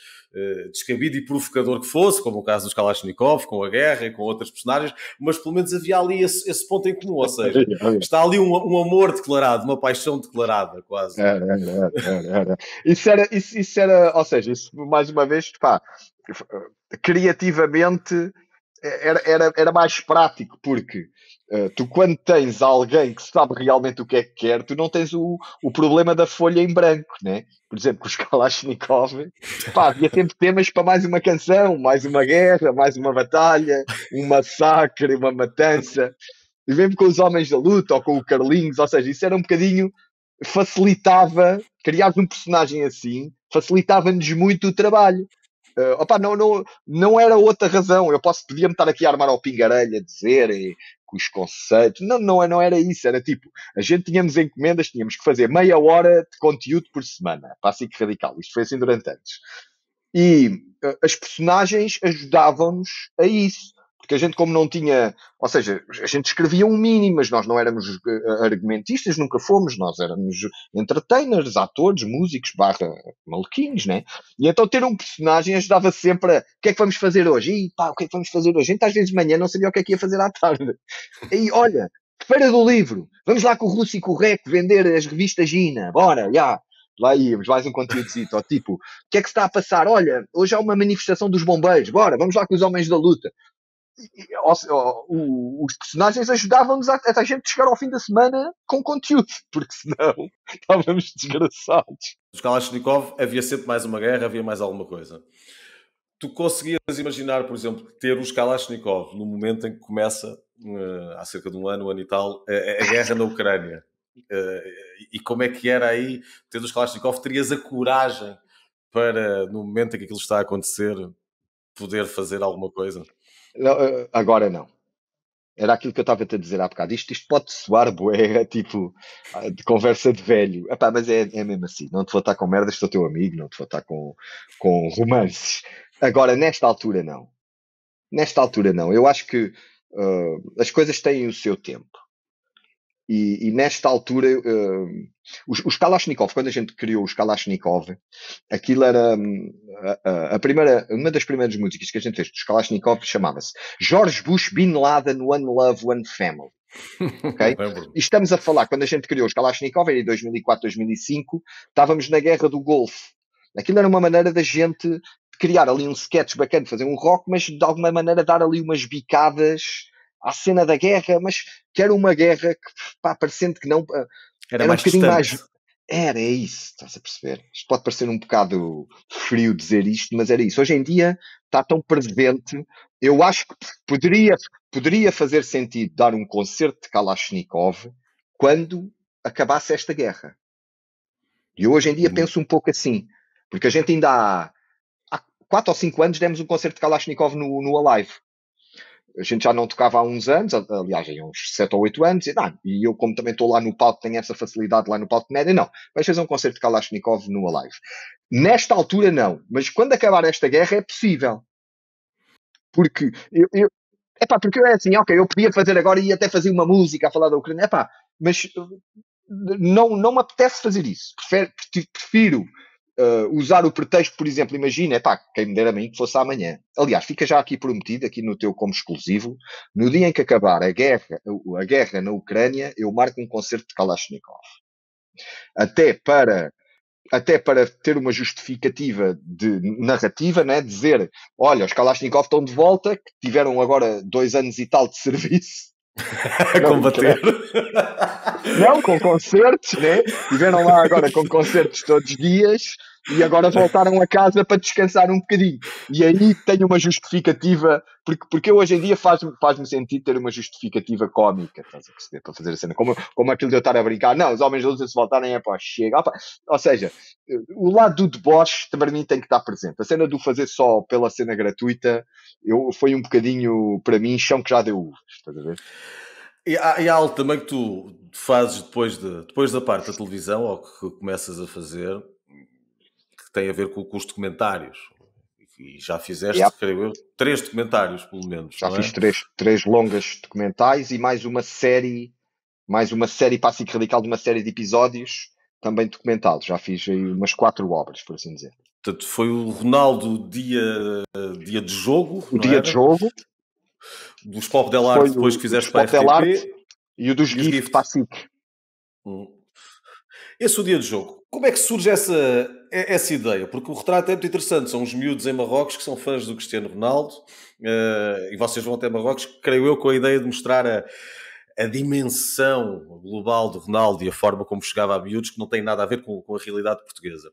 descabido e provocador que fosse, como o caso dos Kalashnikov, com a guerra e com outras personagens, mas pelo menos havia ali esse ponto em comum, ou seja, está ali um amor declarado, uma paixão declarada, quase. Era. Isso era, ou seja, isso mais uma vez, pá, criativamente era mais prático, porque tu quando tens alguém que sabe realmente o que é que quer, tu não tens o problema da folha em branco, né? Por exemplo, com os Kalashnikov, pá, havia sempre temas para mais uma canção, mais uma guerra, mais uma batalha, um massacre, uma matança. E mesmo com os Homens da Luta ou com o Carlinhos, ou seja, isso era um bocadinho, facilitava, criar um personagem assim, facilitava-nos muito o trabalho. Opa, não era outra razão. Podia-me estar aqui a armar ao pingarelho a dizer que os conceitos. Não era isso. Era tipo, a gente tínhamos encomendas, tínhamos que fazer meia hora de conteúdo por semana. Para a SIC Radical. Isto foi assim durante anos. E as personagens ajudavam-nos a isso. Porque a gente, como não tinha. Ou seja, a gente escrevia um mínimo, mas nós não éramos argumentistas, nunca fomos. Nós éramos entertainers, atores, músicos, barra maluquinhos, né? E então ter um personagem ajudava sempre a. O que é que vamos fazer hoje? E pá, o que é que vamos fazer hoje? A gente às vezes de manhã não sabia o que é que ia fazer à tarde. E olha, Feira do Livro, vamos lá com o Russo e com o Rec vender as revistas Gina, bora, já. Lá íamos, mais um conteúdozito, tipo, o que é que se está a passar? Olha, hoje há uma manifestação dos bombeiros, bora, vamos lá com os homens da luta. Os personagens ajudavam-nos a gente chegar ao fim da semana com conteúdo, porque senão estávamos desgraçados. Os Kalashnikov havia sempre mais uma guerra, havia mais alguma coisa. Tu conseguias imaginar, por exemplo, ter os Kalashnikov no momento em que começa, há cerca de um ano e tal, a guerra na Ucrânia? E como é que era aí ter os Kalashnikov? Terias a coragem para, no momento em que aquilo está a acontecer, poder fazer alguma coisa? Não, agora não. Era aquilo que eu estava a dizer há bocado. Isto pode soar bué, tipo, de conversa de velho. Epá, mas é mesmo assim. Não te vou estar com merdas, sou teu amigo, não te vou estar com romances. Agora, nesta altura, não. Nesta altura, não. Eu acho que as coisas têm o seu tempo. E nesta altura, os Kalashnikov, quando a gente criou os Kalashnikov, aquilo era uma das primeiras músicas que a gente fez dos Kalashnikov chamava-se George Bush Bin Laden One Love One Family. Okay? E estamos a falar, quando a gente criou os Kalashnikov, era em 2004, 2005, estávamos na guerra do Golfo. Aquilo era uma maneira da gente criar ali um sketch bacana, fazer um rock, mas de alguma maneira dar ali umas bicadas à cena da guerra, mas que era uma guerra que, pá, parecendo que não. Era mais um bocadinho distante. Mais. É isso, estás a perceber? Isto pode parecer um bocado frio dizer isto, mas era isso. Hoje em dia está tão presente, eu acho que poderia fazer sentido dar um concerto de Kalashnikov quando acabasse esta guerra. E eu hoje em dia penso um pouco assim, porque a gente ainda há 4 ou 5 anos demos um concerto de Kalashnikov no Alive. A gente já não tocava há uns anos, aliás, há uns 7 ou 8 anos, e eu, como também estou lá no palco, tenho essa facilidade lá no palco de média, não. Vais fazer um concerto de Kalashnikov no Alive. Nesta altura, não. Mas quando acabar esta guerra, é possível. Porque porque eu é assim, ok, eu podia fazer agora e até fazer uma música a falar da Ucrânia, mas não me apetece fazer isso. Prefiro usar o pretexto, por exemplo, imagina, quem me dera a mim que fosse amanhã. Aliás, fica já aqui prometido, aqui no teu como exclusivo, no dia em que acabar a guerra na Ucrânia, eu marco um concerto de Kalashnikov. Até para ter uma justificativa de narrativa, né? Dizer, olha, os Kalashnikov estão de volta, que tiveram agora 2 anos e tal de serviço. A combater. Não, com concertos, né? Tiveram lá agora com concertos todos os dias e agora voltaram a casa para descansar um bocadinho. E aí tenho uma justificativa, porque eu hoje em dia faz-me sentido ter uma justificativa cómica, estás a perceber, para fazer a cena. Como aquilo de eu estar a brincar, não, os homens de luta se voltarem, chega. Ou seja, o lado do deboche para mim tem que estar presente. A cena do fazer só pela cena gratuita foi um bocadinho, para mim, chão que já deu uvas, estás a ver? E há algo também que tu fazes depois da parte da televisão, ou que começas a fazer, que tem a ver com os documentários. E já Yeah. fizeste, creio eu, 3 documentários, pelo menos, Já não fiz é? três longas documentais e mais uma série para a SIC Radical de uma série de episódios também documentados. Já fiz aí umas 4 obras, por assim dizer. Portanto, foi o Ronaldo dia de jogo, O não dia de era? jogo Dos Pop Del foi Arte, depois que o dos fizeste para a Pop Del Arte RTP e o dos e os Gift para a Gift. SIC. Esse é o dia de jogo. Como é que surge essa ideia? Porque o retrato é muito interessante. São os miúdos em Marrocos que são fãs do Cristiano Ronaldo, e vocês vão até Marrocos, creio eu, com a ideia de mostrar a dimensão global do Ronaldo e a forma como chegava a miúdos, que não tem nada a ver com a realidade portuguesa.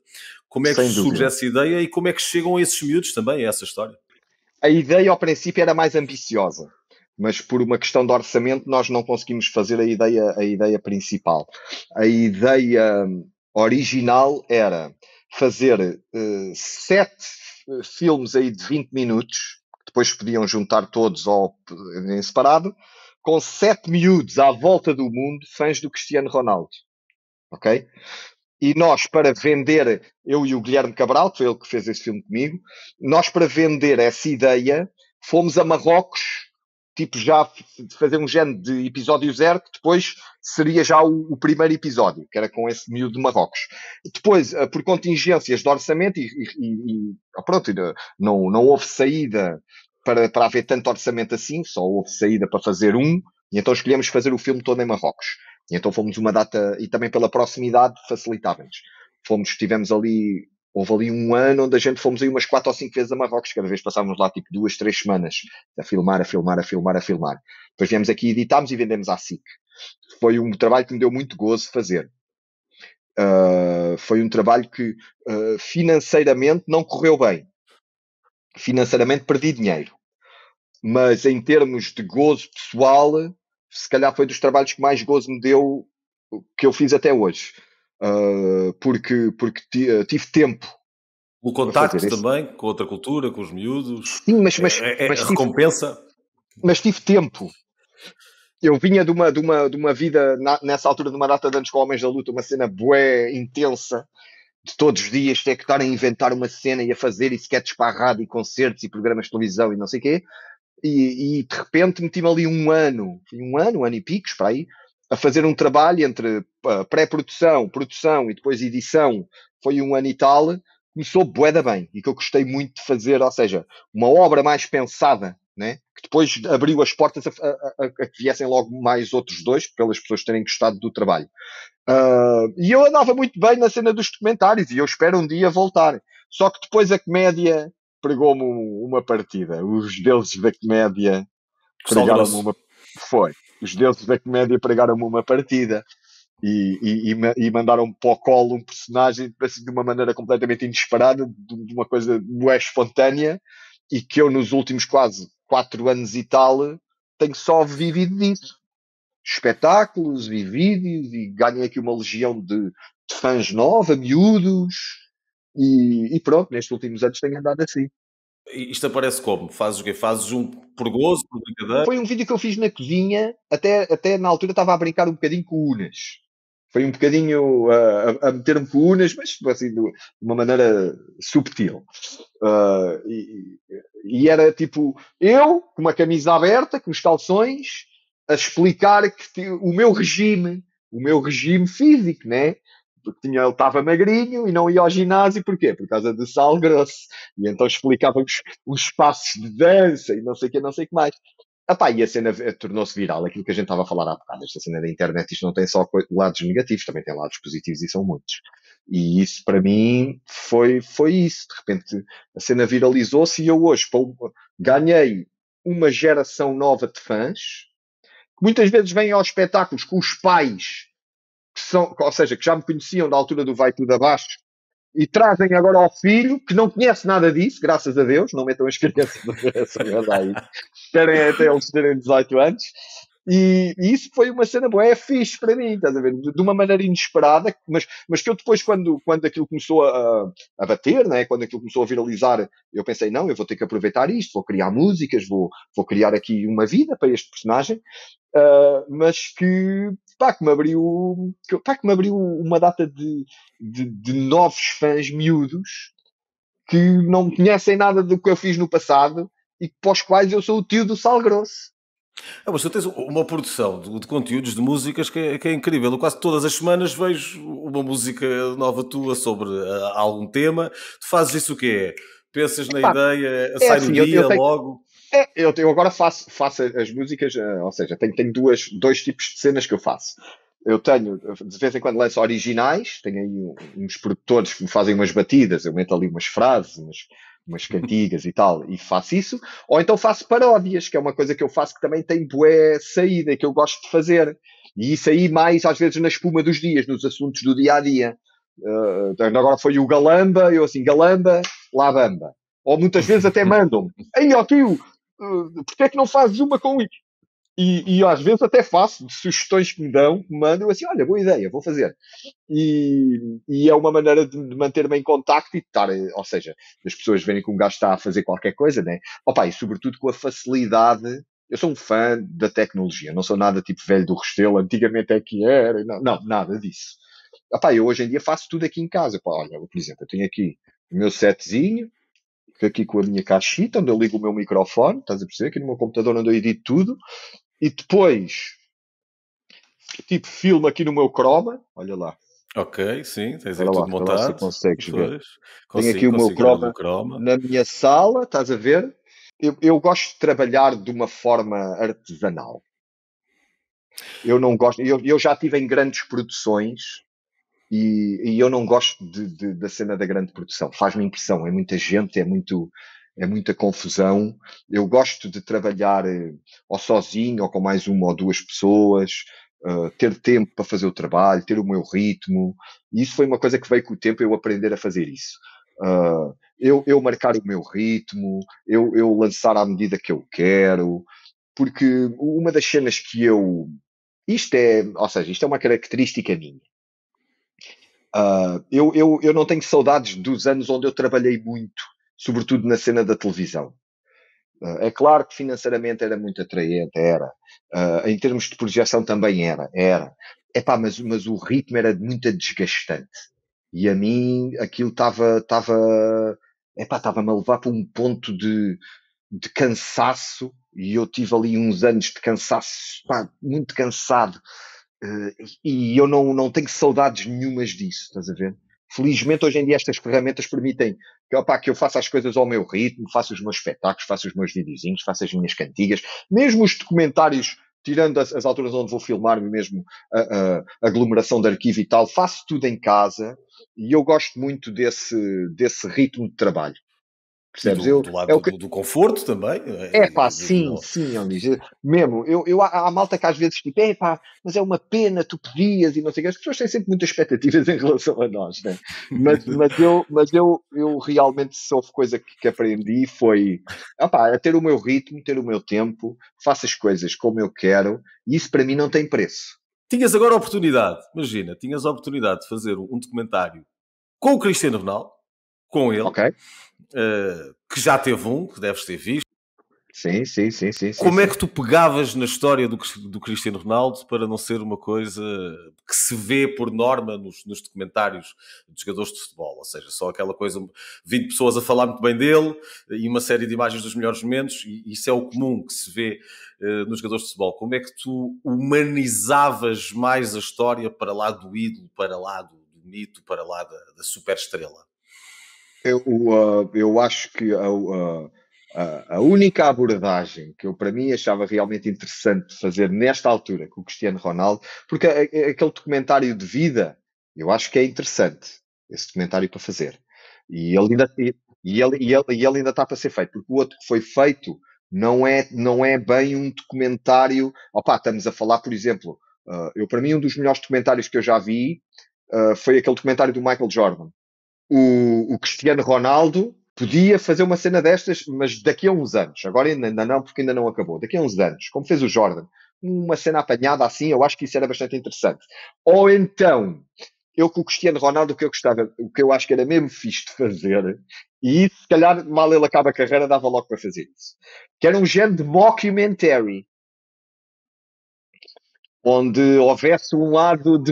Como é que Sem surge dúvida. essa ideia e como é que chegam esses miúdos também a essa história? A ideia ao princípio era mais ambiciosa, mas por uma questão de orçamento nós não conseguimos fazer a ideia principal. A ideia original era fazer 7 filmes aí de 20 minutos, que depois podiam juntar todos ou em separado, com 7 miúdos à volta do mundo, fãs do Cristiano Ronaldo. Ok? E nós, para vender, eu e o Guilherme Cabral, que foi ele que fez esse filme comigo, nós, para vender essa ideia, fomos a Marrocos, tipo já de fazer um género de episódio zero, que depois seria já o primeiro episódio, que era com esse miúdo de Marrocos. Depois, por contingências de orçamento, pronto, não houve saída para haver tanto orçamento assim, só houve saída para fazer um, e então escolhemos fazer o filme todo em Marrocos. E então fomos uma data, e também pela proximidade facilitava-nos. Tivemos ali, houve ali um ano onde a gente fomos aí umas 4 ou 5 vezes a Marrocos, cada vez passávamos lá tipo 2, 3 semanas a filmar. Depois viemos aqui, editámos e vendemos à SIC. Foi um trabalho que me deu muito gozo fazer. Foi um trabalho que financeiramente não correu bem. Financeiramente perdi dinheiro. Mas em termos de gozo pessoal, se calhar foi dos trabalhos que mais gozo me deu que eu fiz até hoje. Porque tive tempo O para fazer contacto isso. também, com outra cultura, com os miúdos, Sim, a recompensa. Mas tive tempo. Eu vinha de uma vida, nessa altura, de uma data de anos com Homens da Luta, uma cena bué intensa, de todos os dias ter que estar a inventar uma cena e a fazer, e sketches para a rádio, e concertos, e programas de televisão, e não sei o quê. E de repente meti-me ali um ano e picos, para aí, a fazer um trabalho entre pré-produção, produção e depois edição. Foi um ano e tal. Começou bué da bem, e que eu gostei muito de fazer, ou seja, uma obra mais pensada, né? Que depois abriu as portas a que viessem logo mais outros dois, pelas pessoas terem gostado do trabalho. E eu andava muito bem na cena dos documentários, e eu espero um dia voltar. Só que depois a comédia pregou-me uma partida. Os deuses da comédia Sal pregaram-me grosso. Foi. Os deuses da comédia pregaram-me uma partida e mandaram-me para o colo um personagem assim, de uma maneira completamente inesperada, de uma coisa bué espontânea, e que eu nos últimos quase 4 anos e tal tenho só vivido disso. Espetáculos e vídeos, e ganhei aqui uma legião de fãs nova, miúdos, e pronto, nestes últimos anos tenho andado assim. Isto aparece como? Fazes o quê? Fazes um por gozo, por brincadeira? Foi um vídeo que eu fiz na cozinha, até na altura estava a brincar um bocadinho com unas. Foi um bocadinho a meter-me com unas, mas assim, de uma maneira subtil. E era tipo, eu, com uma camisa aberta, com os calções, a explicar que o meu regime físico, né? Porque ele estava magrinho e não ia ao ginásio, porquê? Por causa do sal grosso. E então explicava os passos de dança e não sei o que, não sei o que mais. E a cena tornou-se viral, aquilo que a gente estava a falar há bocado, esta cena da internet, isto não tem só lados negativos, também tem lados positivos e são muitos. E isso para mim foi isso. De repente a cena viralizou-se e eu hoje ganhei uma geração nova de fãs, que muitas vezes vêm aos espetáculos com os pais, ou seja, que já me conheciam da altura do Vai Tudo Abaixo, e trazem agora ao filho, que não conhece nada disso, graças a Deus, não metam as crianças a ver essa merda aí. Esperem até eles terem 18 anos. E isso foi uma cena boa, é fixe para mim, estás a ver? De uma maneira inesperada, mas que eu depois, quando aquilo começou a bater, né? Quando aquilo começou a viralizar, eu pensei, não, eu vou ter que aproveitar isto, vou criar músicas, vou criar aqui uma vida para este personagem, mas que me abriu uma data de novos fãs miúdos que não conhecem nada do que eu fiz no passado e para os quais eu sou o tio do sal grosso. Mas tu tens uma produção de conteúdos, de músicas que é incrível. Eu quase todas as semanas vejo uma música nova tua sobre algum tema. Tu fazes isso o quê? Pensas na Epá, ideia, é sai no assim, eu dia, tenho. logo? Eu agora faço as músicas, ou seja, tenho dois tipos de cenas que eu faço. Eu tenho, de vez em quando lanço originais, tenho aí uns produtores que me fazem umas batidas, eu meto ali umas frases, umas cantigas e tal, e faço isso. Ou então faço paródias, que é uma coisa que eu faço que também tem bué saída, que eu gosto de fazer. E isso aí mais, às vezes, na espuma dos dias, nos assuntos do dia a dia. Agora foi o Galamba, eu assim, Galamba, lá Bamba. Ou muitas vezes até mandam-me, ei, ó tio, porque é que não fazes uma com isso? E às vezes até faço de sugestões que me dão, que me mandam assim, olha, boa ideia, vou fazer. E é uma maneira de manter-me em contacto e de estar, ou seja, as pessoas verem que um gajo está a fazer qualquer coisa, né? Opa, e sobretudo com a facilidade. Eu sou um fã da tecnologia, não sou nada tipo velho do Restelo, antigamente é que era, não, nada disso. Opa, eu hoje em dia faço tudo aqui em casa. Pá, olha, por exemplo, eu tenho aqui o meu setzinho, aqui com a minha caixita, onde eu ligo o meu microfone, estás a perceber? Aqui no meu computador onde eu edito tudo, e depois, tipo, filmo aqui no meu Chroma, olha lá, Ok, sim, tens aí tudo espera lá se montado. consegues ver. Pois, Tenho aqui o meu consigo ver ali o Chroma croma. na minha sala, estás a ver? Eu gosto de trabalhar de uma forma artesanal. Eu não gosto, eu já tive em grandes produções e eu não gosto da cena da grande produção. Faz-me impressão, é muita gente, é muita confusão. Eu gosto de trabalhar ou sozinho ou com mais uma ou duas pessoas, ter tempo para fazer o trabalho, ter o meu ritmo. E isso foi uma coisa que veio com o tempo eu aprender a fazer isso. Eu marcar o meu ritmo, eu lançar à medida que eu quero, porque uma das cenas que ou seja, isto é uma característica minha. Eu não tenho saudades dos anos onde eu trabalhei muito, sobretudo na cena da televisão. É claro que financeiramente era muito atraente, era. Em termos de projeção também era. Epá, mas o ritmo era muito desgastante. E a mim aquilo estava-me a levar para um ponto de cansaço, e eu tive ali uns anos de cansaço, pá, muito cansado. E eu não tenho saudades nenhumas disso, estás a ver? Felizmente, hoje em dia, estas ferramentas permitem que eu faça as coisas ao meu ritmo, faça os meus espetáculos, faça os meus videozinhos, faça as minhas cantigas, mesmo os documentários, tirando as alturas onde vou filmar, mesmo a aglomeração de arquivo e tal, faço tudo em casa e eu gosto muito desse ritmo de trabalho. E Percebes? do É o lado que, do conforto também. é pá, sim, sim, Elis. Mesmo, há malta que às vezes tipo, é pá, mas é uma pena, tu podias e não sei o que. As pessoas têm sempre muitas expectativas em relação a nós, né? Mas eu realmente, se houve coisa que aprendi foi, a ter o meu ritmo, ter o meu tempo, faço as coisas como eu quero e isso para mim não tem preço. Tinhas agora a oportunidade, imagina, tinhas a oportunidade de fazer um documentário com o Cristiano Ronaldo, com ele, Ok? que já teve um, que deves ter visto. Sim, sim, sim, sim, sim, Como é sim. que tu pegavas na história do Cristiano Ronaldo para não ser uma coisa que se vê por norma nos documentários dos jogadores de futebol? Ou seja, só aquela coisa, 20 pessoas a falar muito bem dele e uma série de imagens dos melhores momentos, e isso é o comum que se vê nos jogadores de futebol. Como é que tu humanizavas mais a história para lá do ídolo, para lá do mito, para lá da superestrela? Eu acho que a única abordagem que eu, para mim, achava realmente interessante fazer nesta altura com o Cristiano Ronaldo, porque aquele documentário de vida, eu acho que é interessante, esse documentário para fazer. E ele ainda, e ele ainda está para ser feito, porque o outro que foi feito não é bem um documentário. Opa, estamos a falar, por exemplo, para mim, um dos melhores documentários que eu já vi foi aquele documentário do Michael Jordan. O Cristiano Ronaldo podia fazer uma cena destas, mas daqui a uns anos. Agora ainda não, porque ainda não acabou. Daqui a uns anos, como fez o Jordan. uma cena apanhada assim, eu acho que isso era bastante interessante. Ou então, eu com o Cristiano Ronaldo, o que eu gostava, o que eu acho que era mesmo fixe de fazer, e isso, se calhar, mal ele acaba a carreira, dava logo para fazer isso, que era um género de mockumentary, onde houvesse um lado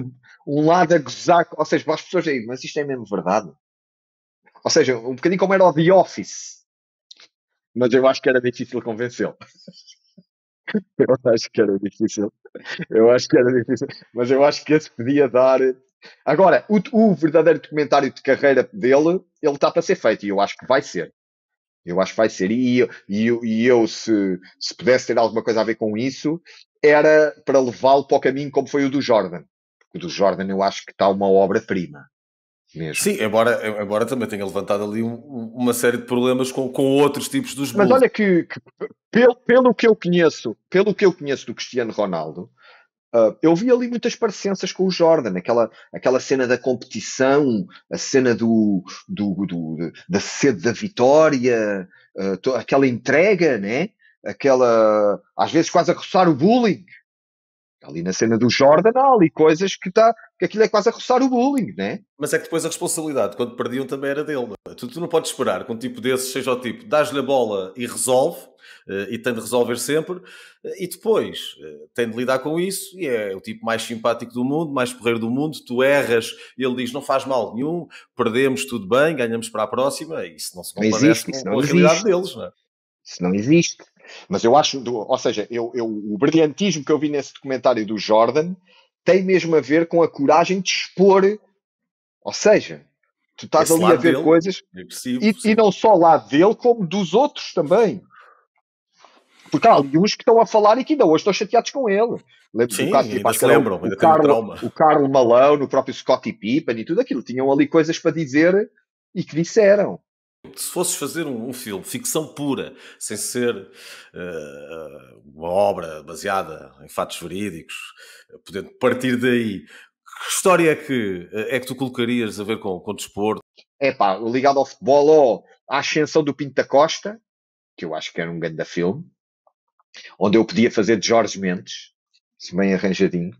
a gozar, ou seja, para as pessoas aí, mas isto é mesmo verdade. Ou seja, um bocadinho como era o The Office, mas eu acho que era difícil convencê-lo. Eu acho que era difícil. Eu acho que era difícil. Mas eu acho que esse podia dar. Agora, o verdadeiro documentário de carreira dele, ele está para ser feito e eu acho que vai ser. Eu acho que vai ser. E eu se pudesse ter alguma coisa a ver com isso, era para levá-lo para o caminho como foi o do Jordan. Porque o do Jordan eu acho que está uma obra-prima mesmo. Sim, embora também tenha levantado ali uma série de problemas com outros tipos dos Mas bulls. olha que pelo que eu conheço do Cristiano Ronaldo, eu vi ali muitas parecenças com o Jordan, aquela cena da competição, a cena da sede da vitória, aquela entrega, né? Às vezes quase a roçar o bullying. Ali na cena do Jordan há ali coisas que aquilo é quase a roçar o bullying, né? Mas é que depois a responsabilidade, quando perdiam, também era dele. Tu não podes esperar que um tipo desses seja o tipo, dás-lhe a bola e resolve, e tem de resolver sempre, e depois tem de lidar com isso, e é o tipo mais simpático do mundo, mais porreiro do mundo, tu erras, e ele diz, não faz mal nenhum, perdemos, tudo bem, ganhamos para a próxima, e isso não se Não compadece existe, com, isso com não a realidade existe. deles, não é? Isso não existe. Mas eu acho, ou seja, o brilhantismo que eu vi nesse documentário do Jordan tem mesmo a ver com a coragem de expor. Ou seja, tu estás Esse ali a lado ver dele, coisas agressivo, e sim. não só lá dele, como dos outros também. Porque há ali uns que estão a falar e que ainda hoje estão chateados com ele. Lembro do caso, Sim, tipo, ainda acho que se era lembram, ainda têm o trauma. O Carlo Malone, o próprio Scottie Pippen e tudo aquilo. Tinham ali coisas para dizer e que disseram. Se fosses fazer um filme, ficção pura, sem ser uma obra baseada em fatos verídicos, podendo partir daí, que história é que tu colocarias a ver com desporto? É pá, ligado ao futebol, ou à ascensão do Pinto da Costa, que eu acho que era um grande filme, onde eu podia fazer de Jorge Mendes, bem arranjadinho,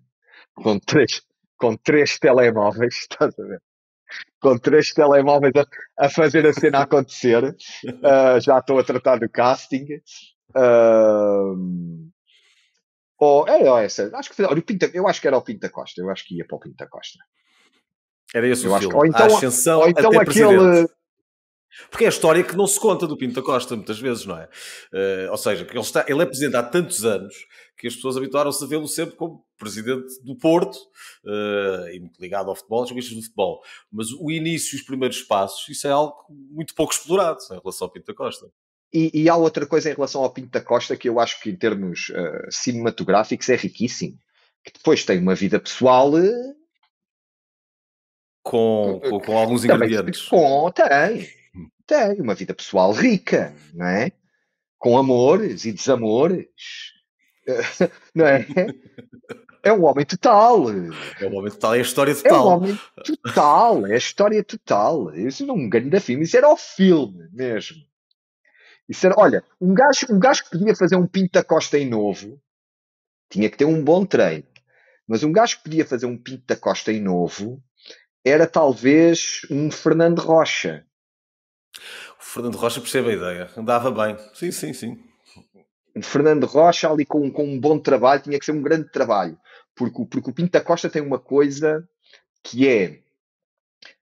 com três, com três telemóveis, estás a ver? Com três telemóveis a fazer a cena acontecer. Já estou a tratar do casting. Uh, essa. Acho que, olha, eu acho que era o Pinto da Costa. Eu acho que ia para o Pinto da Costa. Era esse o Eu acho que, filme, a ou ascensão então até presidente. aquele. Porque é a história que não se conta do Pinto da Costa, muitas vezes, não é? Ou seja, que ele é presidente há tantos anos que as pessoas habituaram-se a vê-lo sempre como presidente do Porto, e muito ligado ao futebol, aos jogadores do futebol. Mas o início, os primeiros passos, isso é algo muito pouco explorado em relação ao Pinto da Costa. E há outra coisa em relação ao Pinto da Costa que eu acho que, em termos cinematográficos, é riquíssimo. Que depois tem uma vida pessoal Com alguns também ingredientes. tem uma vida pessoal rica, não é? Com amores e desamores, não é? É um homem total. É o momento total, é a história É um total. homem total. É a história total. Isso não é um grande filme. Isso era o filme mesmo. Isso era, olha, um gajo que podia fazer um Pinto da Costa em novo tinha que ter um bom treino. Mas um gajo que podia fazer um Pinto da Costa em novo era talvez um Fernando Rocha. O Fernando Rocha percebe a ideia. Andava bem. Sim, sim, sim. Um Fernando Rocha ali com um bom trabalho, tinha que ser um grande trabalho. Porque o Pinto da Costa tem uma coisa que é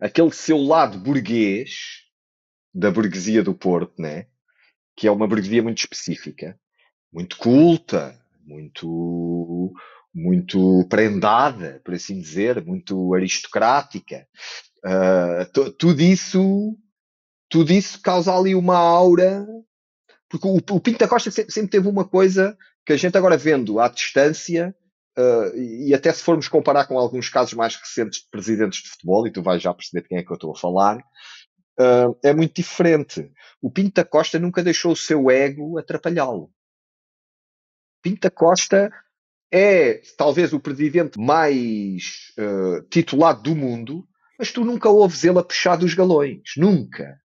aquele seu lado burguês da burguesia do Porto, né? Que é uma burguesia muito específica, muito culta, muito prendada, por assim dizer, muito aristocrática. Tudo isso causa ali uma aura, porque o Pinto da Costa sempre teve uma coisa que a gente agora vendo à distância, e até se formos comparar com alguns casos mais recentes de presidentes de futebol, e tu vais já perceber de quem é que eu estou a falar, é muito diferente. O Pinto da Costa nunca deixou o seu ego atrapalhá-lo. Pinto da Costa é talvez o presidente mais titulado do mundo, mas tu nunca ouves ele a puxar dos galões. Nunca.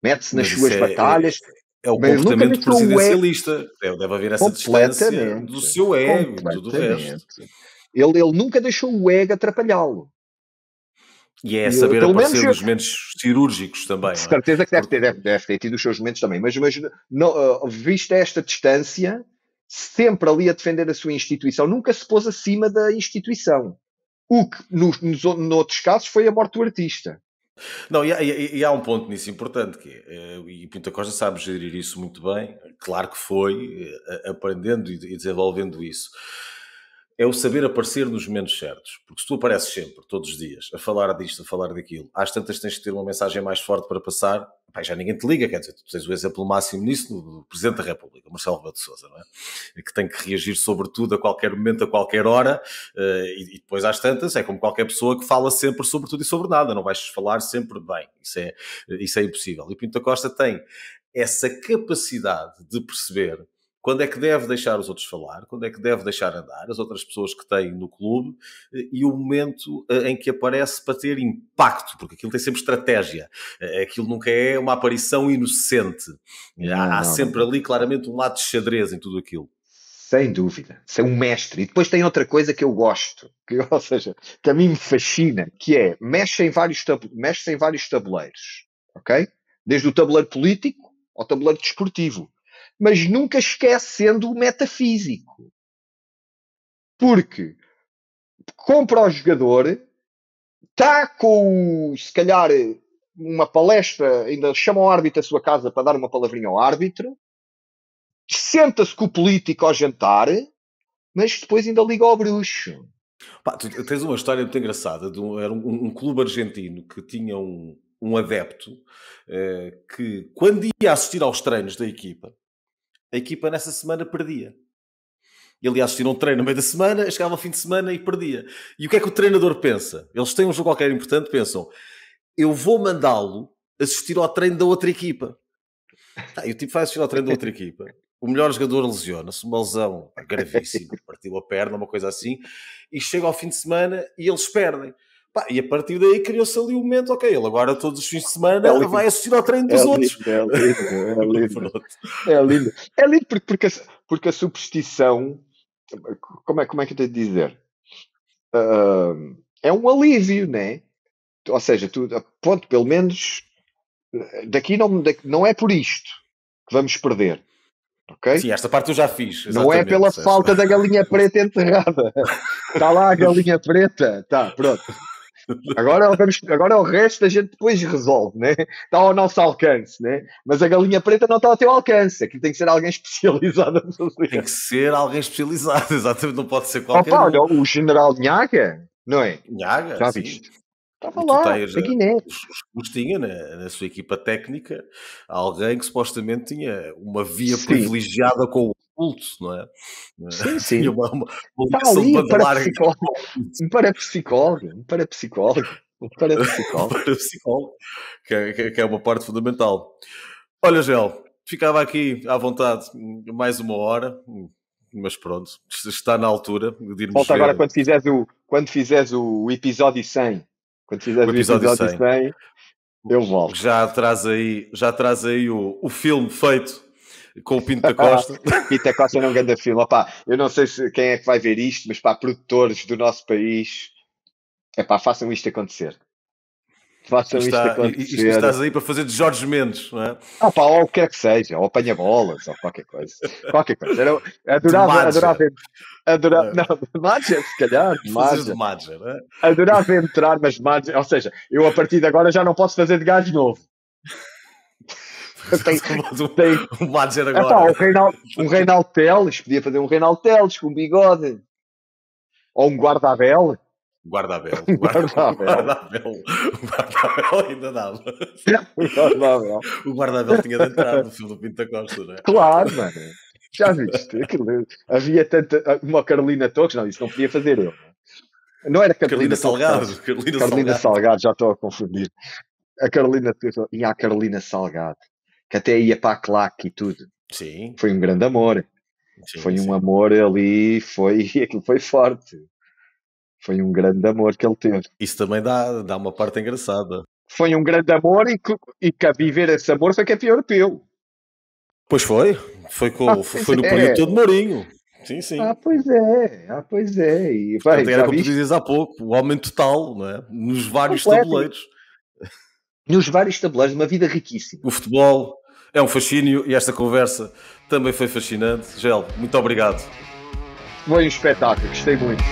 Mete-se nas Mas isso suas batalhas. É o Mas ele nunca comportamento deixou o ego. presidencialista. Deve haver essa distância do Completamente. seu ego e tudo o resto. Completamente. Ele nunca deixou o ego atrapalhá-lo. E é E, saber pelo menos, aparecer nos momentos cirúrgicos também, de não é? certeza que Porque, deve ter tido os seus momentos também. Mas não, vista esta distância, sempre ali a defender a sua instituição, nunca se pôs acima da instituição. O que, noutros casos, foi a morte do artista. não, e há um ponto nisso importante, que é, e Pinto Costa sabe gerir isso muito bem, claro que foi, aprendendo e desenvolvendo isso. É o saber aparecer nos momentos certos. Porque se tu apareces sempre, todos os dias, a falar disto, a falar daquilo, às tantas tens de ter uma mensagem mais forte para passar, pá, já ninguém te liga, quer dizer, tu tens o exemplo máximo nisso do Presidente da República, Marcelo Rebelo de Sousa, não é? Que tem que reagir sobre tudo, a qualquer momento, a qualquer hora, e depois às tantas é como qualquer pessoa que fala sempre sobre tudo e sobre nada, não vais falar sempre bem, isso é impossível. E o Pinto da Costa tem essa capacidade de perceber quando é que deve deixar os outros falar, quando é que deve deixar andar as outras pessoas que tem no clube e o momento em que aparece para ter impacto, porque aquilo tem sempre estratégia. Aquilo nunca é uma aparição inocente. Há sempre ali claramente um lado de xadrez em tudo aquilo. Sem dúvida. Ser um mestre. E depois tem outra coisa que eu gosto, ou seja, que a mim me fascina, que é mexe em vários tabuleiros. Ok? Desde o tabuleiro político ao tabuleiro desportivo. Mas nunca esquecendo o metafísico. Porque compra o jogador, está com, se calhar, uma palestra, ainda chama o árbitro à sua casa para dar uma palavrinha ao árbitro, senta-se com o político ao jantar, mas depois ainda liga ao bruxo. Pá, tu tens uma história muito engraçada. Era um clube argentino que tinha um adepto que, quando ia assistir aos treinos da equipa, a equipa nessa semana perdia. Ele ia assistir a um treino no meio da semana, chegava ao fim de semana e perdia. E o que é que o treinador pensa? Eles têm um jogo qualquer importante, pensam, eu vou mandá-lo assistir ao treino da outra equipa. E o tipo vai assistir ao treino da outra equipa. O melhor jogador lesiona-se, uma lesão gravíssima, partiu a perna, uma coisa assim, e chega ao fim de semana e eles perdem. E a partir daí criou-se ali o momento, ok, ele agora todos os fins de semana vai assistir ao treino dos outros. É lindo. É lindo. É lindo porque a superstição, como é que eu tenho de dizer? É um alívio, né? Ou seja, ponto, pelo menos daqui não é por isto que vamos perder. Okay? Sim, esta parte eu já fiz. Não é pela falta da galinha preta enterrada. Está lá a galinha preta. Tá, pronto. Agora o resto a gente depois resolve, né? Está ao nosso alcance, né? Mas a galinha preta não está ao teu alcance. Aqui tem que ser alguém especializado a fazer. Tem que ser alguém especializado, exatamente. Não pode ser qualquer o general Nhaga, não é? Nhaga, Já sim. viste? Estava lá, na Guiné. Os tinha na sua equipa técnica alguém que supostamente tinha uma via privilegiada com o culto, não é? Sim. Tinha uma está ali um parapsicólogo. Que é uma parte fundamental. Olha, Gel, ficava aqui à vontade mais uma hora, mas pronto, está na altura de irmos Volta agora quando fizeres o episódio 100. Quando fizeres o episódio 100, eu volto. Já traz aí o filme feito com o Pinto da Costa. Pinto da Costa não ganha filme. Opá, eu não sei quem é que vai ver isto, mas produtores do nosso país, façam isto acontecer. E estás aí para fazer de Jorge Mendes, não é? Ou o que é que seja, ou apanha-bolas, ou qualquer coisa. Adorava. Não, Madger, se calhar. Madger, não é? Adorava entrar, mas Madger, ou seja, eu a partir de agora já não posso fazer de gajo novo. O Madger agora. Um Reinaldo Teles, podia fazer um Reinaldo Teles com um bigode. Ou um Guardabel. Guardabel ainda dava. O Guardabel tinha de entrar no filme do Pinto da Costa, não é? Claro, mano. Já viste? Havia tanta. Uma Carolina Torres, não, isso não podia fazer eu. Não era Carolina Salgado. Carolina Salgado, já estou a confundir. A Carolina e a Carolina Salgado, que até ia para a claque e tudo. Sim. Foi um grande amor. Foi um amor ali, aquilo foi forte. Foi um grande amor que ele teve. Isso também dá uma parte engraçada. Foi um grande amor e que a viver esse amor foi campeão europeu. Pois foi. Foi no período todo Mourinho. Sim, sim. Pois é. E, Portanto, bem, era já como tu viste? dizias há pouco, o homem total, não é? Nos vários Completo. tabuleiros. Nos vários tabuleiros, uma vida riquíssima. O futebol é um fascínio e esta conversa também foi fascinante. Gel, muito obrigado. Foi um espetáculo, gostei muito.